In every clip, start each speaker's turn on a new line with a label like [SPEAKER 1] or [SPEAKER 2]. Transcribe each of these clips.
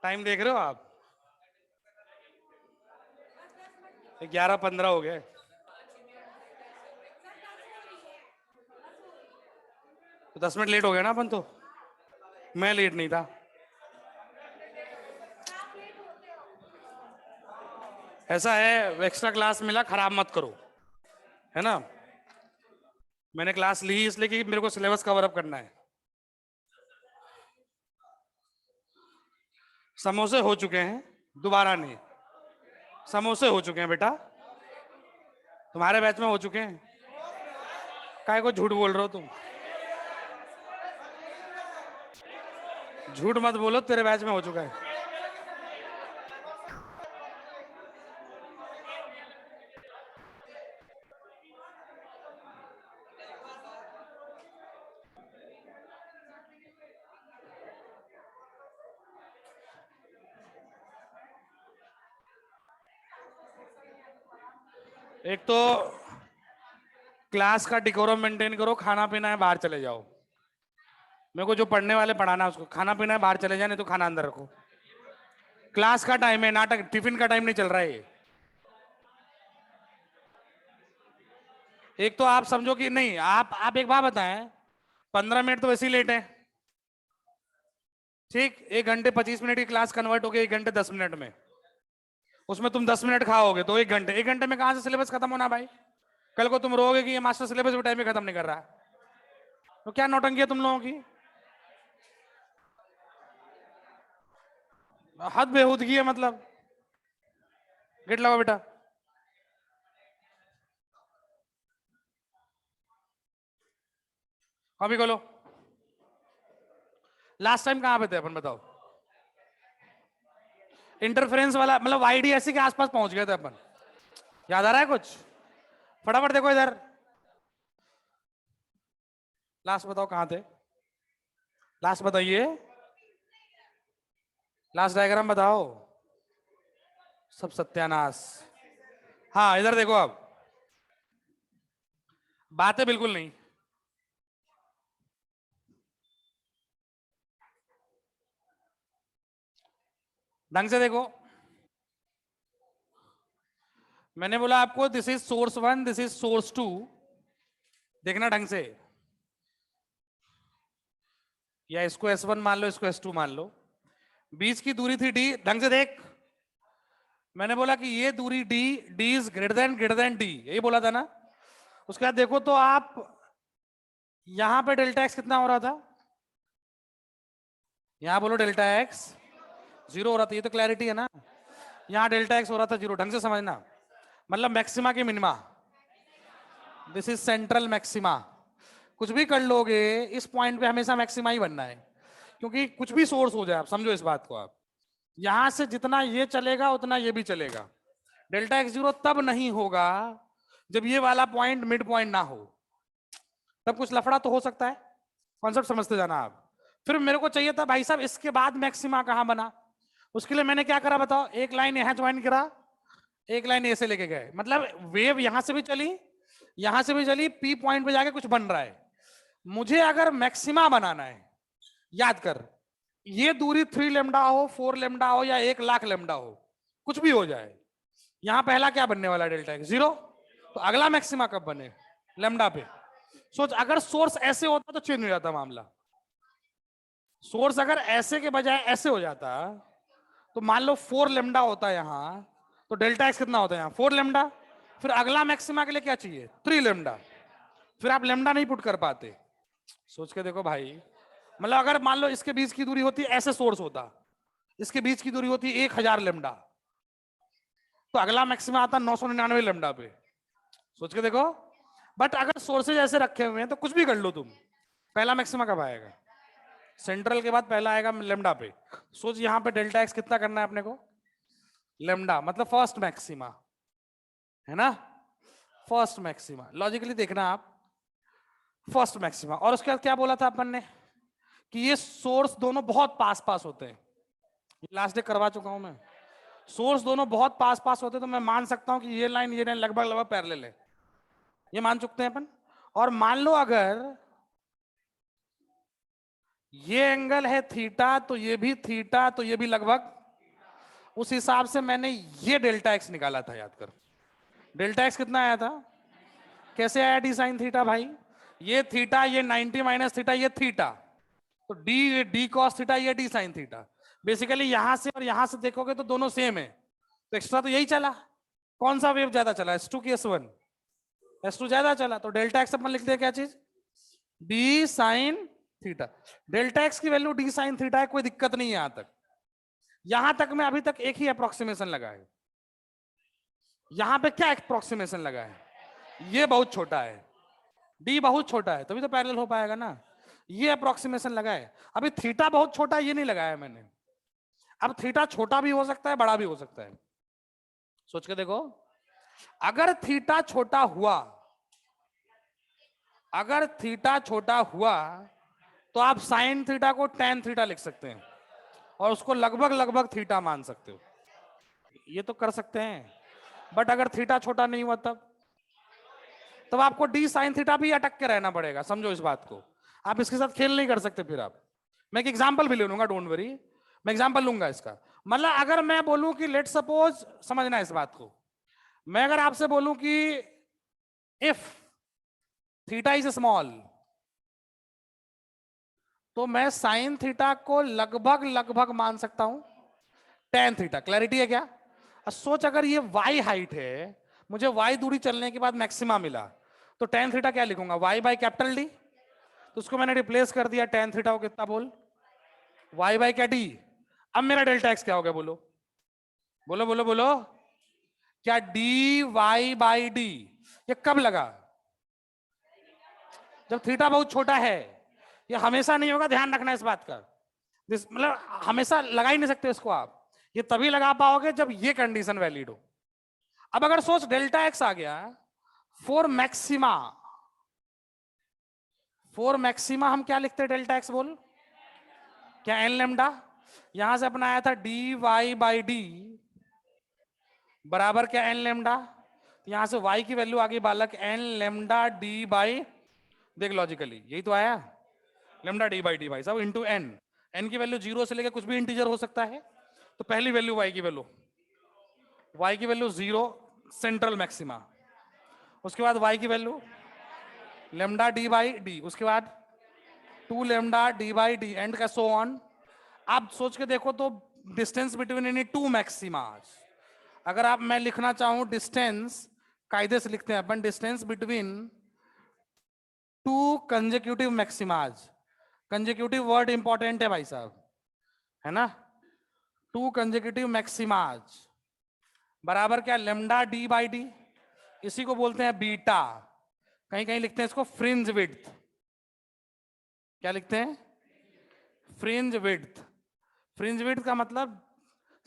[SPEAKER 1] Time देख रहे हो आप? 11:15 हो गए। तो 10 मिनट लेट हो गया ना अपन तो। मैं लेट नहीं था। ऐसा है, एक्स्ट्रा क्लास मिला, खराब मत करो, है ना। मैंने क्लास ली इसलिए कि मेरे को सिलेबस कवर अप करना है। समोसे हो चुके हैं, दोबारा नहीं। समोसे हो चुके हैं बेटा, तुम्हारे बैच में हो चुके हैं। काहे को झूठ बोल रहे हो तुम? झूठ मत बोलो, तेरे बैच में हो चुका है। एक तो क्लास का डिकोरम मेंटेन करो, खाना पीना है बाहर चले जाओ। मेरे को जो पढ़ने वाले पढ़ाना है उसको, खाना पीना है बाहर चले जाए, नहीं तो खाना अंदर रखो। क्लास का टाइम है, नाटक टिफिन का टाइम नहीं चल रहा है ये। एक तो आप समझो कि नहीं, आप एक बात बताएं, 15 मिनट तो वैसे ही लेट है। ठीक, 1 घंटे 25 मिनट की क्लास कन्वर्ट हो गई 1 घंटे 10 मिनट में। उसमें तुम 10 मिनट खाओगे तो 1 घंटे में कहां से सिलेबस खत्म होना भाई? कल को तुम रोगे कि ये मास्टर सिलेबस भी टाइम में खत्म नहीं कर रहा। तो क्या नौटंकी है तुम लोगों की? हद बेहूदगी है मतलब। गेट लगाओ बेटा। कॉपी खोलो। लास्ट टाइम कहां पे थे अपन बताओ? इंटरफेरेंस वाला मतलब वाईडीएससी के आसपास पहुंच गए थे अपन। याद आ रहा है कुछ? फटाफट देखो इधर। लास्ट बताओ कहां थे? लास्ट बताइए। लास्ट डायग्राम बताओ। सब सत्यानाश। हाँ इधर देखो अब। बातें बिल्कुल नहीं। ढंग से देखो। मैंने बोला आपको this is source 1, this is source 2। देखना ढंग से। या इसको S1 मान लो, इसको S2 मान लो। बीच की दूरी थी D, ढंग से देख। मैंने बोला कि ये दूरी D, D is greater than D, यही बोला था ना। उसके बाद देखो तो आप यहां पे डेल्टा एक्स कितना हो रहा था? यहां बोलो डेल्टा एक्स 0 हो रहा था, ये तो क्लैरिटी है ना। यहां डेल्टा एक्स हो रहा था 0, ढंग से समझना। मतलब मैक्सिमा की minima, this is central maxima. कुछ भी कर लोगे इस पॉइंट पे हमेशा मैक्सिमा ही बनना है, क्योंकि कुछ भी सोर्स हो जाए, आप समझो इस बात को। आप यहां से जितना ये चलेगा उतना ये भी चलेगा। डेल्टा एक्स 0 तब नहीं होगा जब ये वाला पॉइंट मिड पॉइंट ना हो, तब कुछ लफड़ा तो हो सकता है। कॉन्सेप्ट समझते जाना आप। फिर मेरे को चाहिए था भाई साहब इसके बाद मैक्सिमा कहां बना। उसके लिए मैंने क्या करा बताओ, एक लाइन यहां ज्वाइन करा, एक लाइन ए से लेके गए, मतलब वेव यहां से भी चली, यहां से भी चली, पी पॉइंट पे जाके कुछ बन रहा है। मुझे अगर मैक्सिमा बनाना है, याद कर, ये दूरी 3 लेमडा हो, 4 लेमडा हो, या 1 लाख लेमडा हो, कुछ भी हो जाए, यहां पहला क्या बनने वाला डेल्टा एक्स 0। तो अगला मैक्सिमा कब बने? लेमडा पे। सोच अगर सोर्स ऐसे होता तो चेंज हो जाता मामला। सोर्स अगर ऐसे के बजाय ऐसे हो जाता, तो मान लो 4 लेमडा होता यहां, तो डेल्टा एक्स कितना होता है यहां? 4 लेमडा। फिर अगला मैक्सिमा के लिए क्या चाहिए? 3 लेमडा। फिर आप लेमडा नहीं पुट कर पाते। सोच के देखो भाई, मतलब अगर मान लो इसके बीच की दूरी होती, ऐसे सोर्स होता, इसके बीच की दूरी होती 1000 लेमडा, तो अगला मैक्सिमा आता 999 लेमडा पे। सोच के देखो। बट अगर सोर्सेज ऐसे रखे हुए हैं तो कुछ भी कर लो तुम, पहला मैक्सिमा कब आएगा? सेंट्रल के बाद पहला आएगा लेमडा पे। सोच यहां पे डेल्टा एक्स कितना करना है अपने को? लेमडा, मतलब फर्स्ट मैक्सिमा, है ना। फर्स्ट मैक्सिमा लॉजिकली देखना आप, फर्स्ट मैक्सिमा। और उसके बाद क्या बोला था अपन ने कि ये सोर्स दोनों बहुत पास पास होते हैं। लास्ट डे करवा चुका हूं मैं। सोर्स दोनों बहुत पास पास होते हैं, तो मैं मान सकता हूं कि ये लाइन लगभग लगभग पैरेलल है, ये मान चुकते हैं अपन। और मान लो अगर ये एंगल है थीटा, तो ये भी थीटा, तो ये भी लगभग, उस हिसाब से मैंने ये डेल्टा एक्स निकाला था, याद कर। डेल्टा एक्स कितना आया था, कैसे आया डी साइन थीटा भाई, ये थीटा, ये 90 माइनस थीटा, ये थीटा, तो डी डी कॉस थीटा, ये डी साइन थीटा। बेसिकली यहां से और यहां से देखोगे तो दोनों सेम है, तो एक्स्ट्रा तो यही चला। कौन सा वेव ज्यादा चला, S2 की S1? S2 ज्यादा चला, तो डेल्टा एक्स अपन लिखते हैं क्या चीज, D sine theta. Delta x की वैल्यू डी साइन थीटा है, कोई दिक्कत नहीं है यहां तक। यहां तक में अभी तक एक ही अप्रोक्सीमेशन लगा है। यहां पे क्या अप्रोक्सीमेशन लगा है, ये बहुत छोटा है, डी बहुत छोटा है, तभी तो पैरेलल हो पाएगा ना। ये अप्रोक्सीमेशन लगा है, अभी थीटा बहुत छोटा है, ये नहीं लगाया मैंने। अब थीटा छोटा भी हो सकता है, बड़ा भी हो सकता है, सोच के देखो। अगर थीटा छोटा हुआ, अगर थीटा छोटा हुआ, तो आप साइन थीटा को टेन थीटा लिख सकते हैं और उसको लगभग लगभग थीटा मान सकते हो, ये तो कर सकते हैं। बट अगर थीटा छोटा नहीं हुआ तब आपको डी साइन थीटा भी अटक के रहना पड़ेगा, समझो इस बात को। आप इसके साथ खेल नहीं कर सकते। फिर आप, मैं एक एग्जांपल भी ले लूंगा, डोंट वरी, मैं एग्जांपल लूंगा इसका। मतलब अगर मैं बोलूं कि लेट सपोज, समझना इस बात को, मैं अगर आपसे बोलूं कि इफ थीटा इज स्मॉल, तो मैं साइन थीटा को लगभग लगभग मान सकता हूं टेन थीटा। क्लैरिटी है क्या? सोच, अगर ये y हाइट है, मुझे y दूरी चलने के बाद मैक्सिमा मिला, तो टेन थीटा क्या लिखूंगा, y बाई कैपिटल डी। तो उसको मैंने रिप्लेस कर दिया, टेन थीटा को कितना बोल, y बाई क्या डी। अब मेरा डेल्टा एक्स क्या हो गया, बोलो बोलो बोलो बोलो, क्या डी वाई बाई डी। ये कब लगा, जब थीटा बहुत छोटा है। ये हमेशा नहीं होगा, ध्यान रखना इस बात का। मतलब हमेशा लगा ही नहीं सकते इसको आप, ये तभी लगा पाओगे जब ये कंडीशन वैलिड हो। अब अगर सोच डेल्टा एक्स आ गया फॉर मैक्सिमा, फॉर मैक्सिमा हम क्या लिखते हैं, डेल्टा एक्स बोल, क्या एन लेमडा। यहां से अपना आया था डी वाई बाई डी बराबर क्या एन लेमडा, यहां से y की वैल्यू आ गई बालक एन लेमडा डी बाई, देख लॉजिकली यही तो आया, लेमडा डी बाई डी भाई साहब इंटू एन। एन की वैल्यू जीरो से लेकर कुछ भी इंटीजर हो सकता है, तो पहली वैल्यू y की वैल्यू, y की वैल्यू जीरो, सेंट्रल मैक्सिमा। उसके बाद y की value lambda D by D, उसके बाद two lambda D by D, and का सो ऑन। आप सोच के देखो तो distance between any two maximas, अगर आप, मैं लिखना चाहूं डिस्टेंस, कायदे से लिखते हैं अपन, distance between two consecutive maximas. Consecutive word important है भाई साहब, है ना। टू कंजेक्यूटिव मैक्सिमाज बराबर क्या, लेमडा डी बाई डी, इसी को बोलते हैं बीटा। कहीं कहीं लिखते हैं इसको फ्रिंज विड्थ, क्या लिखते हैं, फ्रिंज विड्थ। फ्रिंज विड्थ का मतलब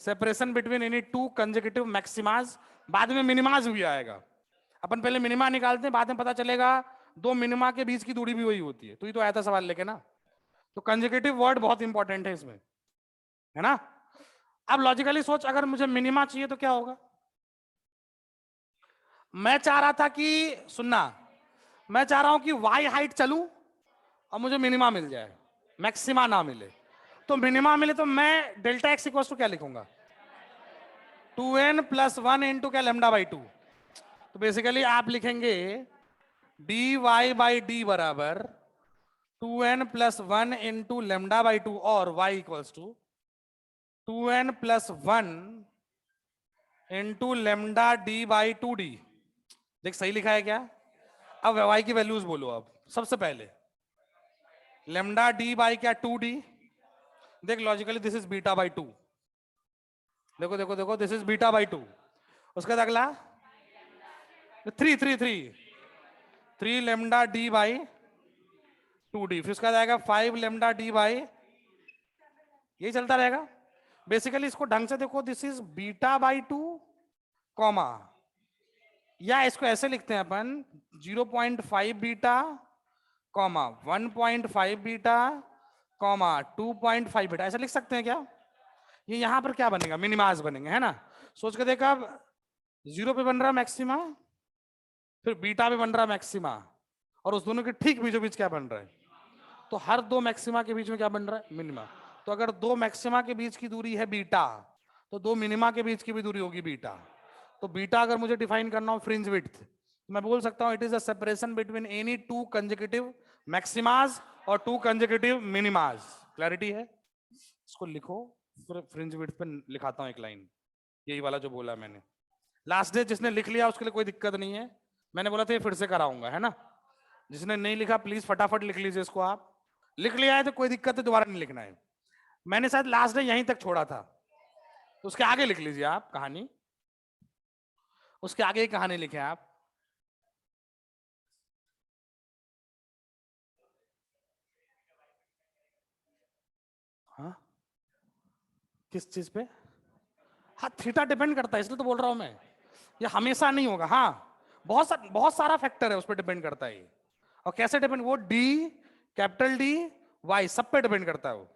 [SPEAKER 1] separation between any two consecutive maximas, बाद में मिनिमाज भी आएगा। अपन पहले मिनिमा निकालते हैं, बाद में पता चलेगा दो मिनिमा के बीच की दूरी भी वही होती है। तो ये तो आया था सवाल लेके ना, तो कंजेक्यूटिव वर्ड बहुत इंपॉर्टेंट है इसमें, है ना। अब लॉजिकली सोच, अगर मुझे मिनिमा चाहिए तो क्या होगा, मैं चाह रहा था कि, सुनना, मैं चाह रहा हूं कि y हाइट चलूं और मुझे मिनिमा मिल जाए, मैक्सिमा ना मिले। तो मिनिमा मिले तो मैं डेल्टा एक्स इक्वल टू क्या लिखूंगा, 2n प्लस 1 इंटू क्या, लेमडा बाई 2। तो बेसिकली आप लिखेंगे डी वाई बाई डी बराबर 2n plus 1 into lambda by 2, और y equals to 2n plus 1 into lambda D by 2d। देख सही लिखा है क्या? अब y की वैल्यूज बोलो। अब सबसे पहले लेमडा डी बाई क्या, 2d। देख logically this is beta by 2, देखो देखो देखो, दिस इज बीटा बाई 2। उसके बाद अगला 3 लेमडा डी बाई 2d, फिर उसके बाद आएगा 5 लेमडा डी बाई, यही चलता रहेगा। बेसिकली इसको ढंग से देखो, this is beta by 2 comma, या इसको ऐसे लिखते हैं अपन 0.5 beta comma 1.5 beta comma 2.5 beta, ऐसा लिख सकते हैं क्या? ये यहां पर क्या बनेगा, मिनिमाज बनेंगे, है ना। सोच के देखा, अब 0 पे बन रहा मैक्सिमा, फिर बीटा पे बन रहा मैक्सिमा, और उस दोनों के ठीक बीचों बीच क्या बन रहा है, तो हर दो मैक्सिमा के बीच में क्या बन रहा है? मिनिमा। तो अगर दो मैक्सिमा के बीच की दूरी है बीटा, तो दो मिनिमा के बीच की भी दूरी होगी बीटा। तो बीटा अगर मुझे डिफाइन करना हो फ्रिंज विड्थ, मैं बोल सकता हूं it is the separation between any two consecutive maximas और टू कंसेक्यूटिव मिनिमाज। क्लैरिटी है? इसको लिखो, फिर फ्रिंज विड्थ पे लिखाता हूं एक लाइन, यही वाला जो बोला मैंने। लास्ट डे जिसने लिख लिया उसके लिए कोई दिक्कत नहीं है, मैंने बोला था ये फिर से कराऊंगा, है ना। जिसने नहीं लिखा प्लीज फटाफट लिख लीजिए इसको। आप लिख लिया है तो कोई दिक्कत है, दोबारा नहीं लिखना है। मैंने शायद लास्ट डे यहीं तक छोड़ा था, तो उसके आगे लिख लीजिए आप कहानी, उसके आगे ही कहानी लिखे आप। हाँ, किस चीज पे? हाँ, थीटा डिपेंड करता है, इसलिए तो बोल रहा हूं मैं, ये हमेशा नहीं होगा। हाँ, बहुत सारा फैक्टर है उस पर डिपेंड करता है। और कैसे डिपेंड? वो डी, कैपिटल डी, वाई, सब पे डिपेंड करता है वो।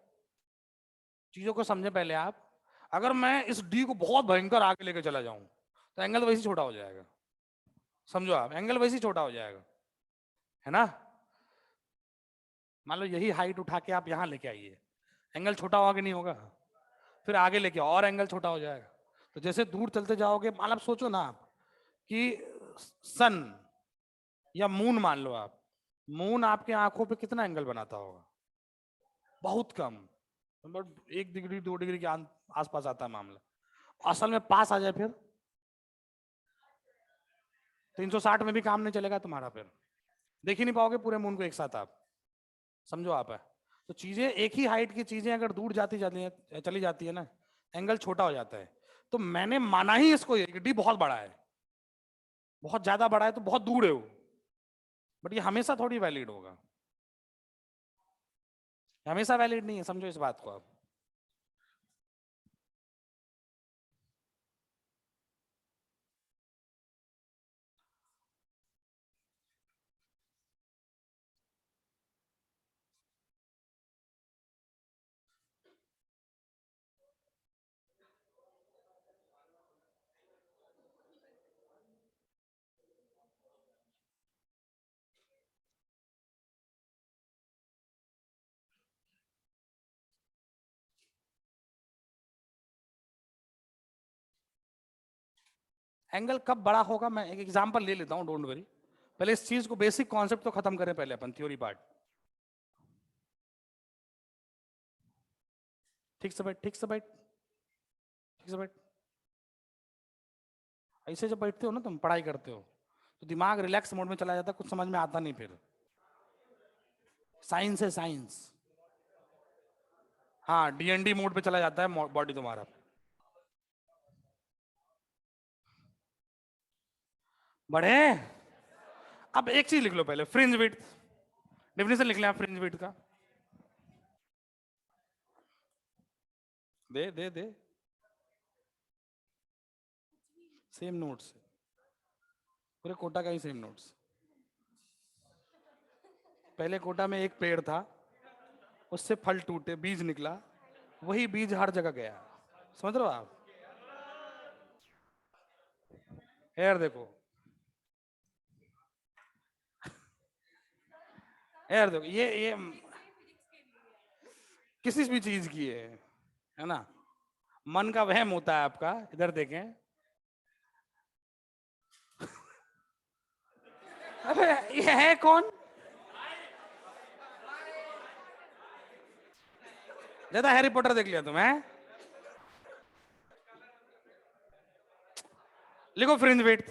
[SPEAKER 1] चीजों को समझे पहले आप। अगर मैं इस डी को बहुत भयंकर आगे लेके चला जाऊं तो एंगल वैसे छोटा हो जाएगा। समझो आप, एंगल वैसे छोटा हो जाएगा, है ना। मान लो यही हाइट उठा के आप यहां लेके आइए, एंगल छोटा होगा कि नहीं होगा? फिर आगे लेके आओ और एंगल छोटा हो जाएगा। तो जैसे दूर चलते जाओगे, मान लो सोचो ना आप कि सन या मून, मान लो आप, मून आपके आंखों पे कितना एंगल बनाता होगा? बहुत कम, मतलब 1 डिग्री 2 डिग्री के आसपास आता है मामला। असल में पास आ जाए फिर 360 में भी काम नहीं चलेगा तुम्हारा, फिर देख ही नहीं पाओगे पूरे मून को एक साथ आप। समझो आप है। तो चीजें एक ही हाइट की चीजें अगर दूर जाती जाती है, चली जाती है ना, एंगल छोटा हो जाता है। तो मैंने माना ही इसको ये डी बहुत बड़ा है, बहुत ज्यादा बड़ा है, तो बहुत दूर है वो। बट ये हमेशा थोड़ी वैलिड होगा, हमेशा वैलिड नहीं है, समझो इस बात को आप। एंगल कब बड़ा होगा, मैं एक एग्जांपल ले लेता हूं, डोंट वरी। पहले इस चीज को, बेसिक कॉन्सेप्ट तो खत्म करें पहले अपन, थ्योरी पार्ट। ठीक से बैठ, ठीक से बैठ, ठीक से बैठ। ऐसे जब बैठते हो ना तुम, पढ़ाई करते हो, तो दिमाग रिलैक्स मोड में चला जाता है, कुछ समझ में आता नहीं फिर। साइंस है साइंस। हाँ, डीएनडी मोड पे चला जाता है बॉडी तुम्हारा। बढ़े। अब एक चीज लिख लो पहले, फ्रिंज विड्थ, डेफिनेशन लिख लें आप फ्रिंज विड्थ का। दे दे दे, सेम नोट्स, पूरे कोटा का ही सेम नोट्स। पहले कोटा में एक पेड़ था, उससे फल टूटे, बीज निकला, वही बीज हर जगह गया। समझ रहे हो आप? यार देखो, यार देखो, ये किसी भी चीज की है ना। मन का वहम होता है आपका, इधर देखें। अबे ये है कौन? ज्यादा हैरी पॉटर देख लिया तुम्हें? लिखो fringe width,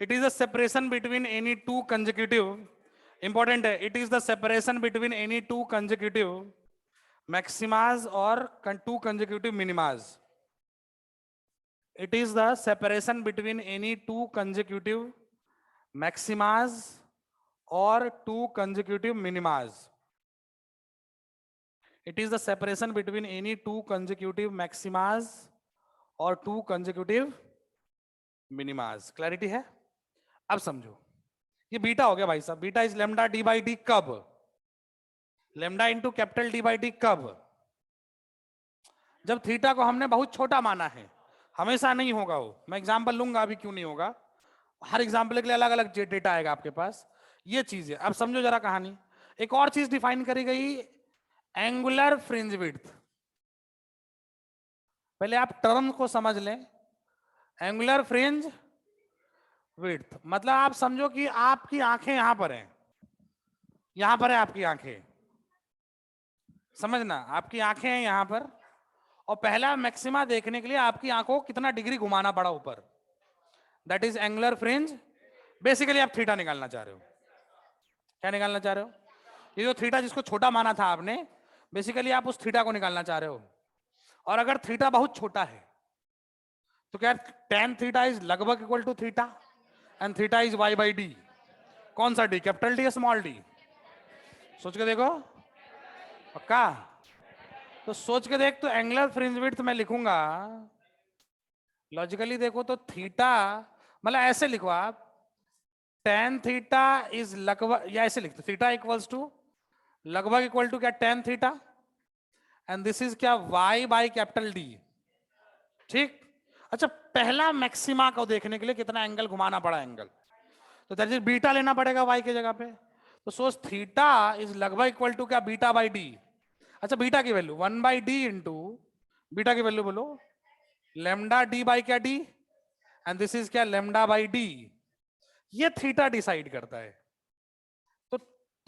[SPEAKER 1] it is the separation between any two consecutive, important है, it is the separation between any two consecutive maximas और two consecutive minimas. It is the separation between any two consecutive maximas और two consecutive minimas. It is the separation between any two consecutive maximas और two consecutive minimas। Clarity है? अब समझो, ये beta हो गया भाई साहब, beta is lambda D by D कब? Lambda into capital D by D कब? जब थीटा को हमने बहुत छोटा माना है। हमेशा नहीं होगा वो, मैं एग्जांपल लूंगा अभी क्यों नहीं होगा, हर एग्जांपल के लिए अलग अलग डेटा आएगा आपके पास। ये चीज है, अब समझो जरा कहानी। एक और चीज डिफाइन करी गई, एंगुलर फ्रिंज विड्थ। पहले आप टर्म को समझ लें। एंगुलर फ्रिंज विड्थ मतलब आप समझो कि आपकी आंखें यहां पर हैं, यहां पर है आपकी आंखें, समझना आपकी आंखें हैं यहां पर, और पहला मैक्सिमा देखने के लिए आपकी आंखों को कितना डिग्री घुमाना पड़ा ऊपर, that is angular fringe. Basically आप थीटा निकालना चाह रहे हो। क्या निकालना चाह रहे हो? ये जो थीटा जिसको छोटा माना था आपने, बेसिकली आप उस थीटा को निकालना चाह रहे हो। और अगर थीटा बहुत छोटा है तो क्या tan थीटा इज लगभग equal to theta and theta is y by D. कौन सा डी, कैपिटल डी या स्मॉल डी? सोच के देखो, पक्का? तो सोच के देख, तो एंगुलर फ्रिंज विड्थ मैं लिखूंगा लॉजिकली देखो तो थीटा, मतलब ऐसे लिखो आप, tan थीटा इज लगभग, या ऐसे लिखते थीटा इक्वल्स टू लगभग इक्वल टू क्या, tan theta, and this is क्या, y बाई कैपिटल डी। ठीक। अच्छा, पहला मैक्सिमा को देखने के लिए कितना एंगल घुमाना पड़ा एंगल, तो दैट इज बीटा लेना पड़ेगा y की जगह पे। तो सोच थीटा इज लगभग इक्वल टू क्या, बीटा बाई डी। अच्छा, बीटा की value 1 by D into, beta की वैल्यू बोलो, लेमडा डी बाई क्या डी, एंड दिस इज क्या, लेमडा बाई डी। ये थीटा डिसाइड करता है। तो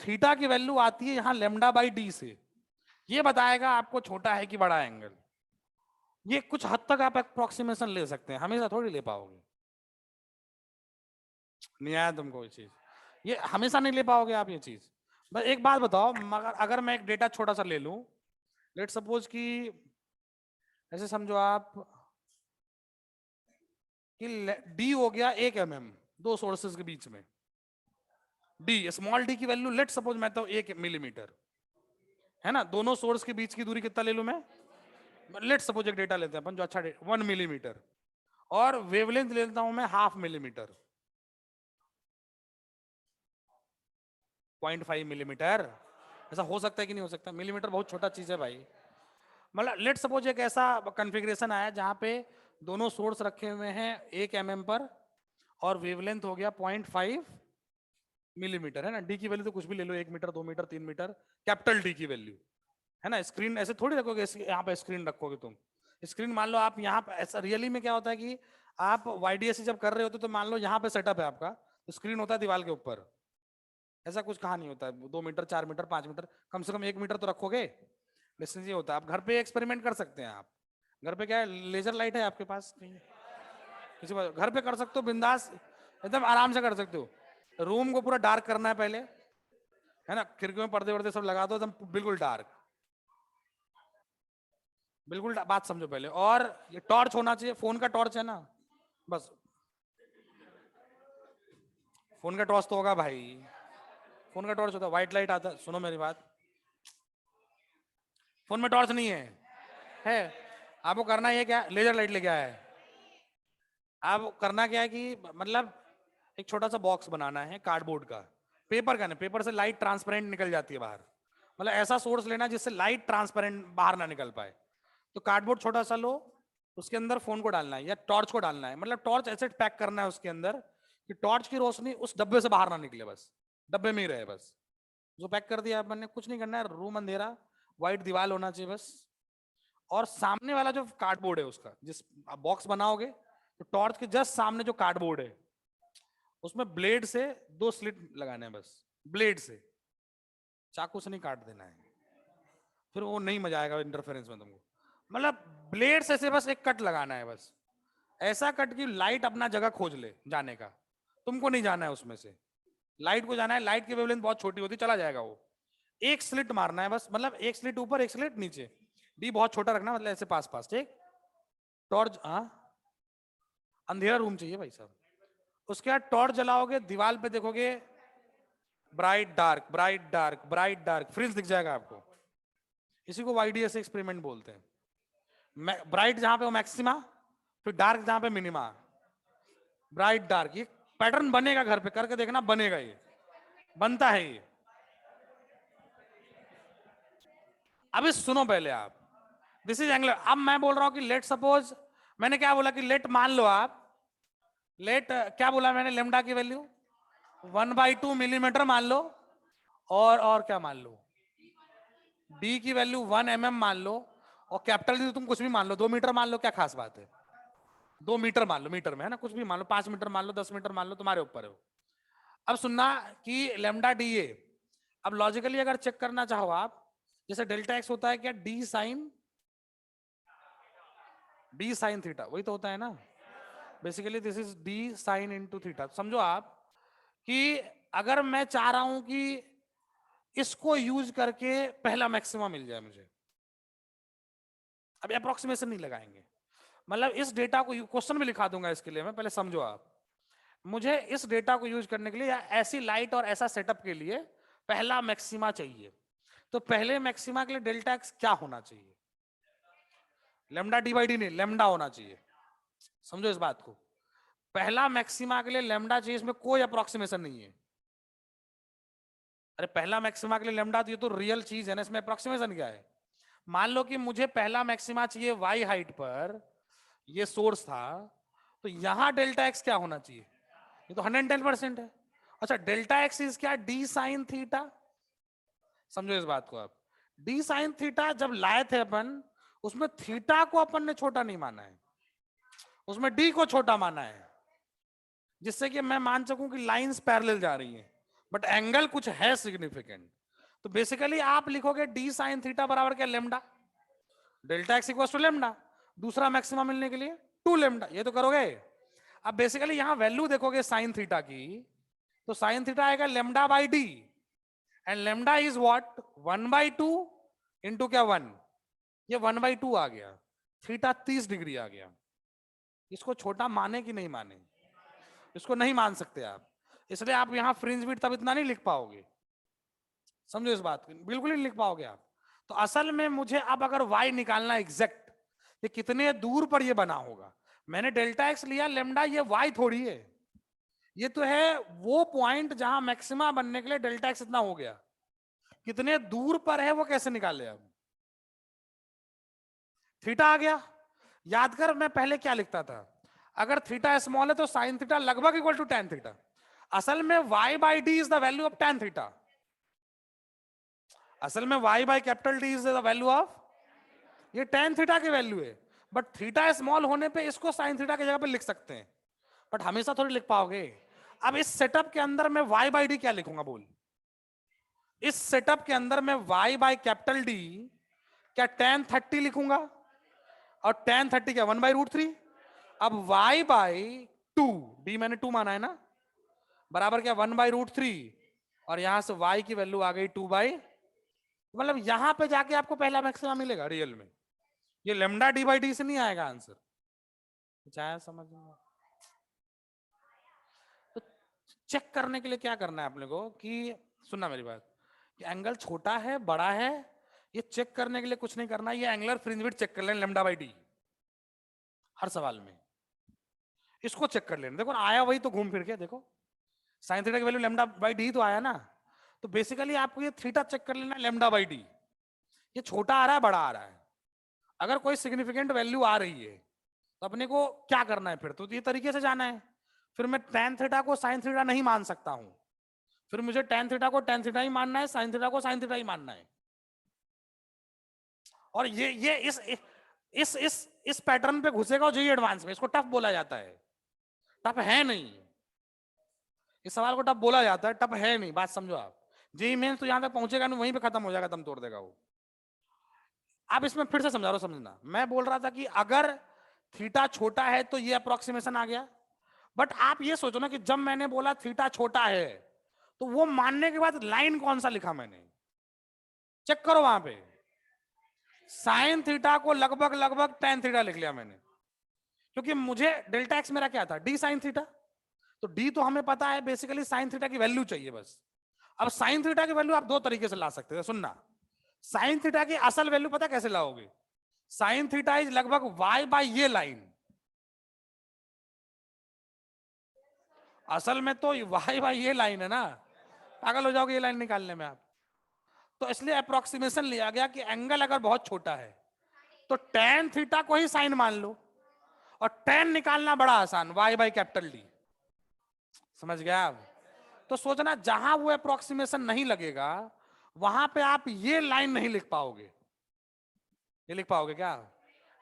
[SPEAKER 1] थीटा की वैल्यू आती है यहां लेमडा बाई डी से। ये बताएगा आपको छोटा है कि बड़ा एंगल। ये कुछ हद तक आप अप्रोक्सीमेशन ले सकते हैं, हमेशा थोड़ी ले पाओगे। नहीं आया तुमको ये चीज, ये हमेशा नहीं ले पाओगे आप ये चीज। बस एक बात बताओ, मगर अगर मैं एक डेटा छोटा सा ले लूं, लेट सपोज कि ऐसे समझो आप कि डी हो गया 1 mm दो सोर्सेस के बीच में, डी स्मॉल डी की वैल्यू लेट सपोज मैं तो 1 मिलीमीटर है ना, दोनों सोर्स के बीच की दूरी कितना ले लूं मैं, लेट सपोज एक डेटा लेते हैं अपन जो अच्छा 1 मिलीमीटर, और वेवलेंथ लेता हूं मैं 0.5 मिलीमीटर, 0.5 मिलीमीटर। ऐसा हो सकता है कि नहीं हो सकता? मिलीमीटर बहुत छोटा चीज है भाई। मतलब लेट सपोज एक ऐसा कॉन्फ़िगरेशन आया जहां पे दोनों सोर्स रखे हुए हैं 1 mm पर, और वेवलेंथ हो गया 0.5 मिलीमीटर, है ना। डी की वैल्यू तो कुछ भी ले लो, 1 metre, 2 metre, 3 metre, capital D की वैल्यू, है ना। स्क्रीन ऐसे थोड़ी रखोगे, यहाँ पे स्क्रीन रखोगे तुम, स्क्रीन मान लो आप यहाँ पे, ऐसा रियली में क्या होता है कि आप YDSC जब कर रहे होते तो मान लो यहाँ पे सेटअप है आपका, तो स्क्रीन होता है दीवार के ऊपर। ऐसा कुछ कहा नहीं होता है, 2 मीटर, 4 मीटर, 5 मीटर, कम से कम 1 मीटर तो रखोगे। डिस्टेंस ये होता है। आप घर पे एक्सपेरिमेंट कर सकते हैं। आप घर पे क्या है, लेजर लाइट है आपके पास कहीं, किसी बात घर पे कर सकते हो बिंदास, एकदम आराम से कर सकते हो। रूम को पूरा डार्क करना है पहले, है ना, खिड़कियों में पर्दे वर्दे सब लगा दो एकदम बिल्कुल डार्क, बिल्कुल बात समझो पहले। और ये टॉर्च होना चाहिए, फोन का टॉर्च है ना, बस फोन का टॉर्च तो होगा भाई, फोन का टॉर्च होता है, व्हाइट लाइट आता है। सुनो मेरी बात, फोन में टॉर्च नहीं है आपको करना ये क्या, लेजर लाइट लेके आया है। आप करना क्या है कि मतलब एक छोटा सा बॉक्स बनाना है कार्डबोर्ड का, पेपर का नहीं, पेपर से लाइट ट्रांसपेरेंट निकल जाती है बाहर, मतलब ऐसा सोर्स लेना जिससे लाइट ट्रांसपेरेंट बाहर ना निकल पाए। तो कार्डबोर्ड छोटा सा लो, उसके अंदर फोन को डालना है या टॉर्च को डालना है, मतलब टॉर्च ऐसे पैक करना है उसके अंदर कि टॉर्च की रोशनी उस डब्बे से बाहर ना निकले, बस डब्बे में ही रहे बस। जो पैक कर दिया मैंने, कुछ नहीं करना है, रूम अंधेरा, व्हाइट दीवार होना चाहिए बस। और सामने वाला जो कार्डबोर्ड है उसका, जिस बॉक्स बनाओगे तो टॉर्च के जस्ट सामने जो कार्डबोर्ड है उसमें ब्लेड से 2 स्लिट लगाने हैं बस, ब्लेड से, चाकू से नहीं काट देना है, फिर वो नहीं मजा आएगा इंटरफेरेंस में तुमको। मतलब ब्लेड से बस एक कट लगाना है बस, ऐसा कट कि लाइट अपना जगह खोज ले जाने का, तुमको नहीं जाना है उसमें से, लाइट को जाना है। लाइट की वेवलेंथ बहुत छोटी होती, चला जाएगा वो। एक स्लिट मारना है बस, मतलब एक स्लिट ऊपर एक स्लिट नीचे, डी बहुत छोटा रखना, मतलब ऐसे पास पास, ठीक। टॉर्च, हाँ अंधेरा रूम चाहिए भाई साहब। उसके बाद टॉर्च जलाओगे, दीवार पे देखोगे bright dark, bright dark, bright dark, fridge दिख जाएगा आपको। इसी को YDS एक्सपेरिमेंट बोलते हैं। ब्राइट जहां पे वो मैक्सिमा, फिर डार्क जहां पे मिनिमा, ब्राइट डार्क। ये पैटर्न बनेगा, घर पे करके देखना, बनेगा, ये बनता है ये। अभी सुनो पहले आप, दिस इज एंगुलर। अब मैं बोल रहा हूं कि लेट सपोज, मैंने क्या बोला कि लेट मान लो आप, लेट क्या बोला मैंने, लेमडा की वैल्यू 1/2 मिलीमीटर मान लो, और क्या मान लो, डी की वैल्यू 1 mm मान लो, और कैपिटल डी तुम कुछ भी मान लो, 2 मीटर मान लो, क्या खास बात है, 2 मीटर मान लो, मीटर में है ना, कुछ भी मान लो, 5 मीटर मान लो, 10 मीटर मान लो, तुम्हारे ऊपर है वो। अब सुनना कि लेमडा डी ए, अब लॉजिकली अगर चेक करना चाहो आप, जैसे डेल्टा एक्स होता है क्या, डी साइन थीटा, वही तो होता है ना, basically this is D sine into theta. समझो आप कि अगर मैं चाह रहा हूं कि इसको यूज करके पहला मैक्सिमा मिल जाए मुझे, अब अप्रोक्सीमेशन नहीं लगाएंगे, मतलब इस डेटा को क्वेश्चन में लिखा दूंगा इसके लिए मैं, पहले समझो आप, मुझे इस डेटा को यूज करने के लिए या ऐसी लाइट और ऐसा सेटअप के लिए पहला मैक्सिमा चाहिए, तो पहले मैक्सिमा के लिए डेल्टा एक्स क्या होना चाहिए, लेमडा डी बाई डी नहीं, लेमडा होना चाहिए। समझो इस बात को, पहला मैक्सिमा के लिए लेमडा चाहिए, इसमें कोई अप्रोक्सीमेशन नहीं है। अरे पहला मैक्सिमा के लिए लेमडा, तो ये तो रियल चीज है ना, इसमें अप्रोक्सीमेशन क्या है। मान लो कि मुझे पहला मैक्सिमा चाहिए वाई हाइट पर, ये सोर्स था, तो यहां डेल्टा एक्स क्या होना चाहिए, ये तो 110% है। अच्छा डेल्टा एक्स इज क्या, डी साइन थीटा। समझो इस बात को आप, डी साइन थीटा जब लाए थे अपन, उसमें थीटा को अपन ने छोटा नहीं माना है, उसमें डी को छोटा माना है, जिससे कि मैं मान सकूं कि लाइंस पैरेलल जा रही हैं, बट एंगल कुछ है सिग्निफिकेंट। तो बेसिकली आप लिखोगे डी साइन थीटा बराबर क्या, lambda, delta X equal to lambda, दूसरा मैक्सिमा मिलने के लिए 2 लेमडा, ये तो करोगे। अब बेसिकली यहां वैल्यू देखोगे साइन थीटा की, तो साइन थीटा आएगा lambda by D, and lambda is what, 1/2 into क्या 1, ये 1/2 आ गया, थीटा 30 डिग्री आ गया। इसको छोटा माने कि नहीं माने, इसको नहीं मान सकते आप, इसलिए आप यहां फ्रिंज विड्थ तब इतना नहीं लिख पाओगे। समझो इस बात को, बिल्कुल नहीं लिख पाओगे आप। तो असल में मुझे अब अगर y निकालना एग्जैक्ट, ये कितने दूर पर ये बना होगा, मैंने डेल्टा एक्स लिया, लेमडा ये y थोड़ी है, ये तो है वो पॉइंट जहां मैक्सिमा बनने के लिए डेल्टा एक्स इतना हो गया, कितने दूर पर है वो कैसे निकाले। अब थीटा आ गया, याद कर मैं पहले क्या लिखता था, अगर थीटा स्मॉल है तो साइन थीटा लगभग इक्वल टू टेन थीटा, असल में y by D is the value of tan theta, असल में y by capital D is the value of, ये टेन थीटा की वैल्यू है, बट थीटा स्मॉल होने पे इसको साइन थीटा की जगह पे लिख सकते हैं, बट हमेशा थोड़ी लिख पाओगे। अब इस सेटअप के अंदर मैं y बाई डी क्या लिखूंगा बोल, इस सेटअप के अंदर मैं y बाई कैपिटल डी क्या tan 30 लिखूंगा, और tan 30 क्या 1/√3, अब y बाई 2, d मैंने 2 माना है ना, बराबर क्या 1/√3, और यहां से y की वैल्यू आ गई 2/, मतलब यहां पे जाके आपको पहला मैक्सिमम मिलेगा रियल में, ये लेमडा डी बाई डी से नहीं आएगा आंसर, चाहे समझ में। तो चेक करने के लिए क्या करना है अपने को कि, सुनना मेरी बात, कि एंगल छोटा है बड़ा है, ये चेक करने के लिए कुछ नहीं करना, ये एंगुलर फ्रिंज विड्थ चेक कर लेना लेमडा बाई डी हर सवाल में, इसको चेक कर लेना, देखो आया वही तो घूम फिर के, देखो साइन थीटा की वैल्यू लेमडा बाई डी तो आया ना, तो बेसिकली आपको ये थीटा चेक कर लेना लेमडा बाई डी, ये छोटा आ रहा है बड़ा आ रहा है, अगर कोई सिग्निफिकेंट वैल्यू आ रही है तो अपने को क्या करना है फिर, तो ये तरीके से जाना है, फिर मैं tan थीटा को sin थीटा नहीं मान सकता हूं, फिर मुझे tan थीटा को tan थीटा ही मानना है, sin थीटा को sin थीटा ही मानना है, और ये इस पैटर्न पे घुसेगा और जेई एडवांस में, इसको टफ बोला जाता है, टफ है नहीं, इस सवाल को टफ बोला जाता है, टफ है नहीं, बात समझो आप, जेई मेंस तो यहां तक पहुंचेगा नहीं, वहीं पे खत्म हो जाएगा, दम तोड़ देगा वो। अब इसमें फिर से समझा रहा हूं, समझना, मैं बोल रहा था कि अगर थीटा छोटा है तो ये अप्रोक्सीमेशन आ गया, बट आप ये सोचो ना कि जब मैंने बोला थीटा छोटा है, तो वो मानने के बाद लाइन कौन सा लिखा मैंने, चेक करो वहां पे, साइन थीटा को लगभग लगभग tan थीटा लिख लिया मैंने, क्योंकि मुझे डेल्टा एक्स मेरा क्या था, डी साइन थीटा, तो डी तो हमें पता है, बेसिकली साइन थीटा की वैल्यू चाहिए बस। अब साइन थीटा की वैल्यू आप दो तरीके से ला सकते हैं, सुनना, साइन थीटा की असल वैल्यू पता कैसे लाओगे, साइन थीटा इज लगभग y बाई ये लाइन, असल में तो y बाई ये लाइन है ना, पागल हो जाओगे ये लाइन निकालने में आप, तो इसलिए अप्रोक्सीमेशन लिया गया कि एंगल अगर बहुत छोटा है तो tan थीटा को ही साइन मान लो, और tan निकालना बड़ा आसान, y बाई कैपिटल डी, समझ गया आप, तो सोचना जहां वो अप्रोक्सीमेशन नहीं लगेगा वहां पे आप ये लाइन नहीं लिख पाओगे। ये लिख पाओगे क्या?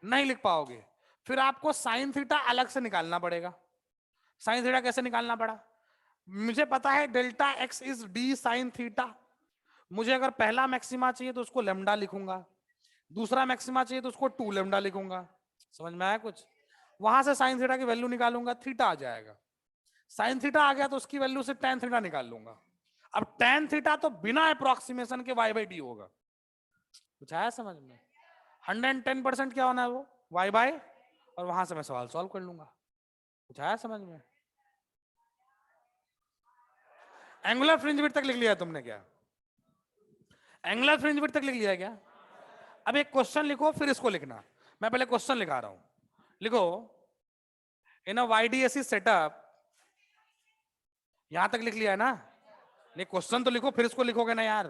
[SPEAKER 1] नहीं लिख पाओगे। फिर आपको साइन थीटा अलग से निकालना पड़ेगा। साइन थीटा कैसे निकालना पड़ा? मुझे पता है delta x is D sine theta. मुझे अगर पहला मैक्सिमा चाहिए तो उसको लेमडा लिखूंगा, दूसरा मैक्सिमा चाहिए तो उसको 2 लेमडा लिखूंगा। समझ में आया कुछ? वहां से साइन थीटा की वैल्यू निकालूंगा, थीटा आ जाएगा। साइन थीटा आ गया तो उसकी वैल्यू से टेन थीटा निकाल लूंगा। अब टेन थीटा तो बिना अप्रोक्सीमेशन के वाई बाई डी होगा। कुछ आया समझ में? 110% क्या होना है वो वाई बाय, और वहां से मैं सवाल सॉल्व कर लूंगा। कुछ आया समझ में? एंगुलर फ्रिंज विड्थ तक लिख लिया तुमने क्या? एंगुलर फ्रिंज विड्थ तक लिख लिया क्या? अब एक क्वेश्चन लिखो फिर इसको लिखना। मैं पहले क्वेश्चन लिखा रहा हूं, लिखो। इन अ वाईडीएसई सेटअप, यहां तक लिख लिया है ना? नहीं, क्वेश्चन तो लिखो फिर इसको लिखोगे ना यार।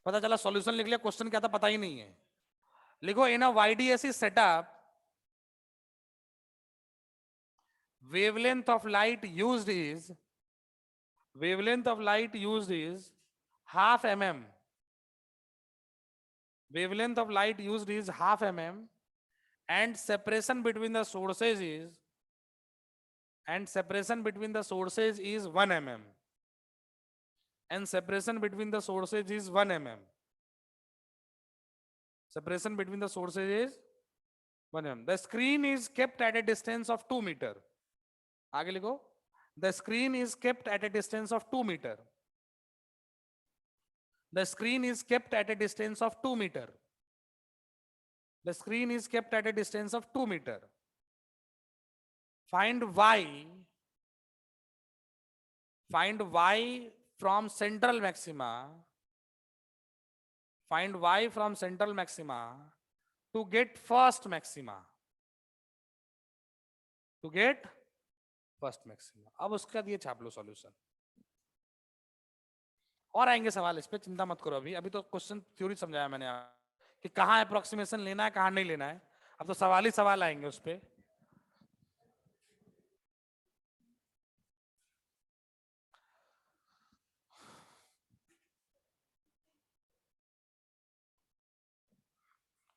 [SPEAKER 1] पता चला सॉल्यूशन लिख लिया, क्वेश्चन क्या था पता ही नहीं है। लिखो इन अ वाईडीएसई setup, wavelength of light used is half mm. Wavelength of light used is half mm, and separation between the sources is 1 mm. And separation between the sources is 1 mm. Separation between the sources is 1 mm. The screen is kept at a distance of 2 meter. आगे लिखो, the screen is kept at a distance of 2 meter. The screen is kept at a distance of 2 meter. The screen is kept at a distance of 2 meter. Find y from central maxima. Find y from central maxima to get first maxima. To get first maxima. अब उसका दिए छाप लो solution. और आएंगे सवाल इस पे, चिंता मत करो। अभी तो क्वेश्चन थ्योरी समझाया मैंने कि कहाँ अप्रोक्सीमेशन लेना है कहाँ नहीं लेना है। अब तो सवाल ही सवाल आएंगे उस पे।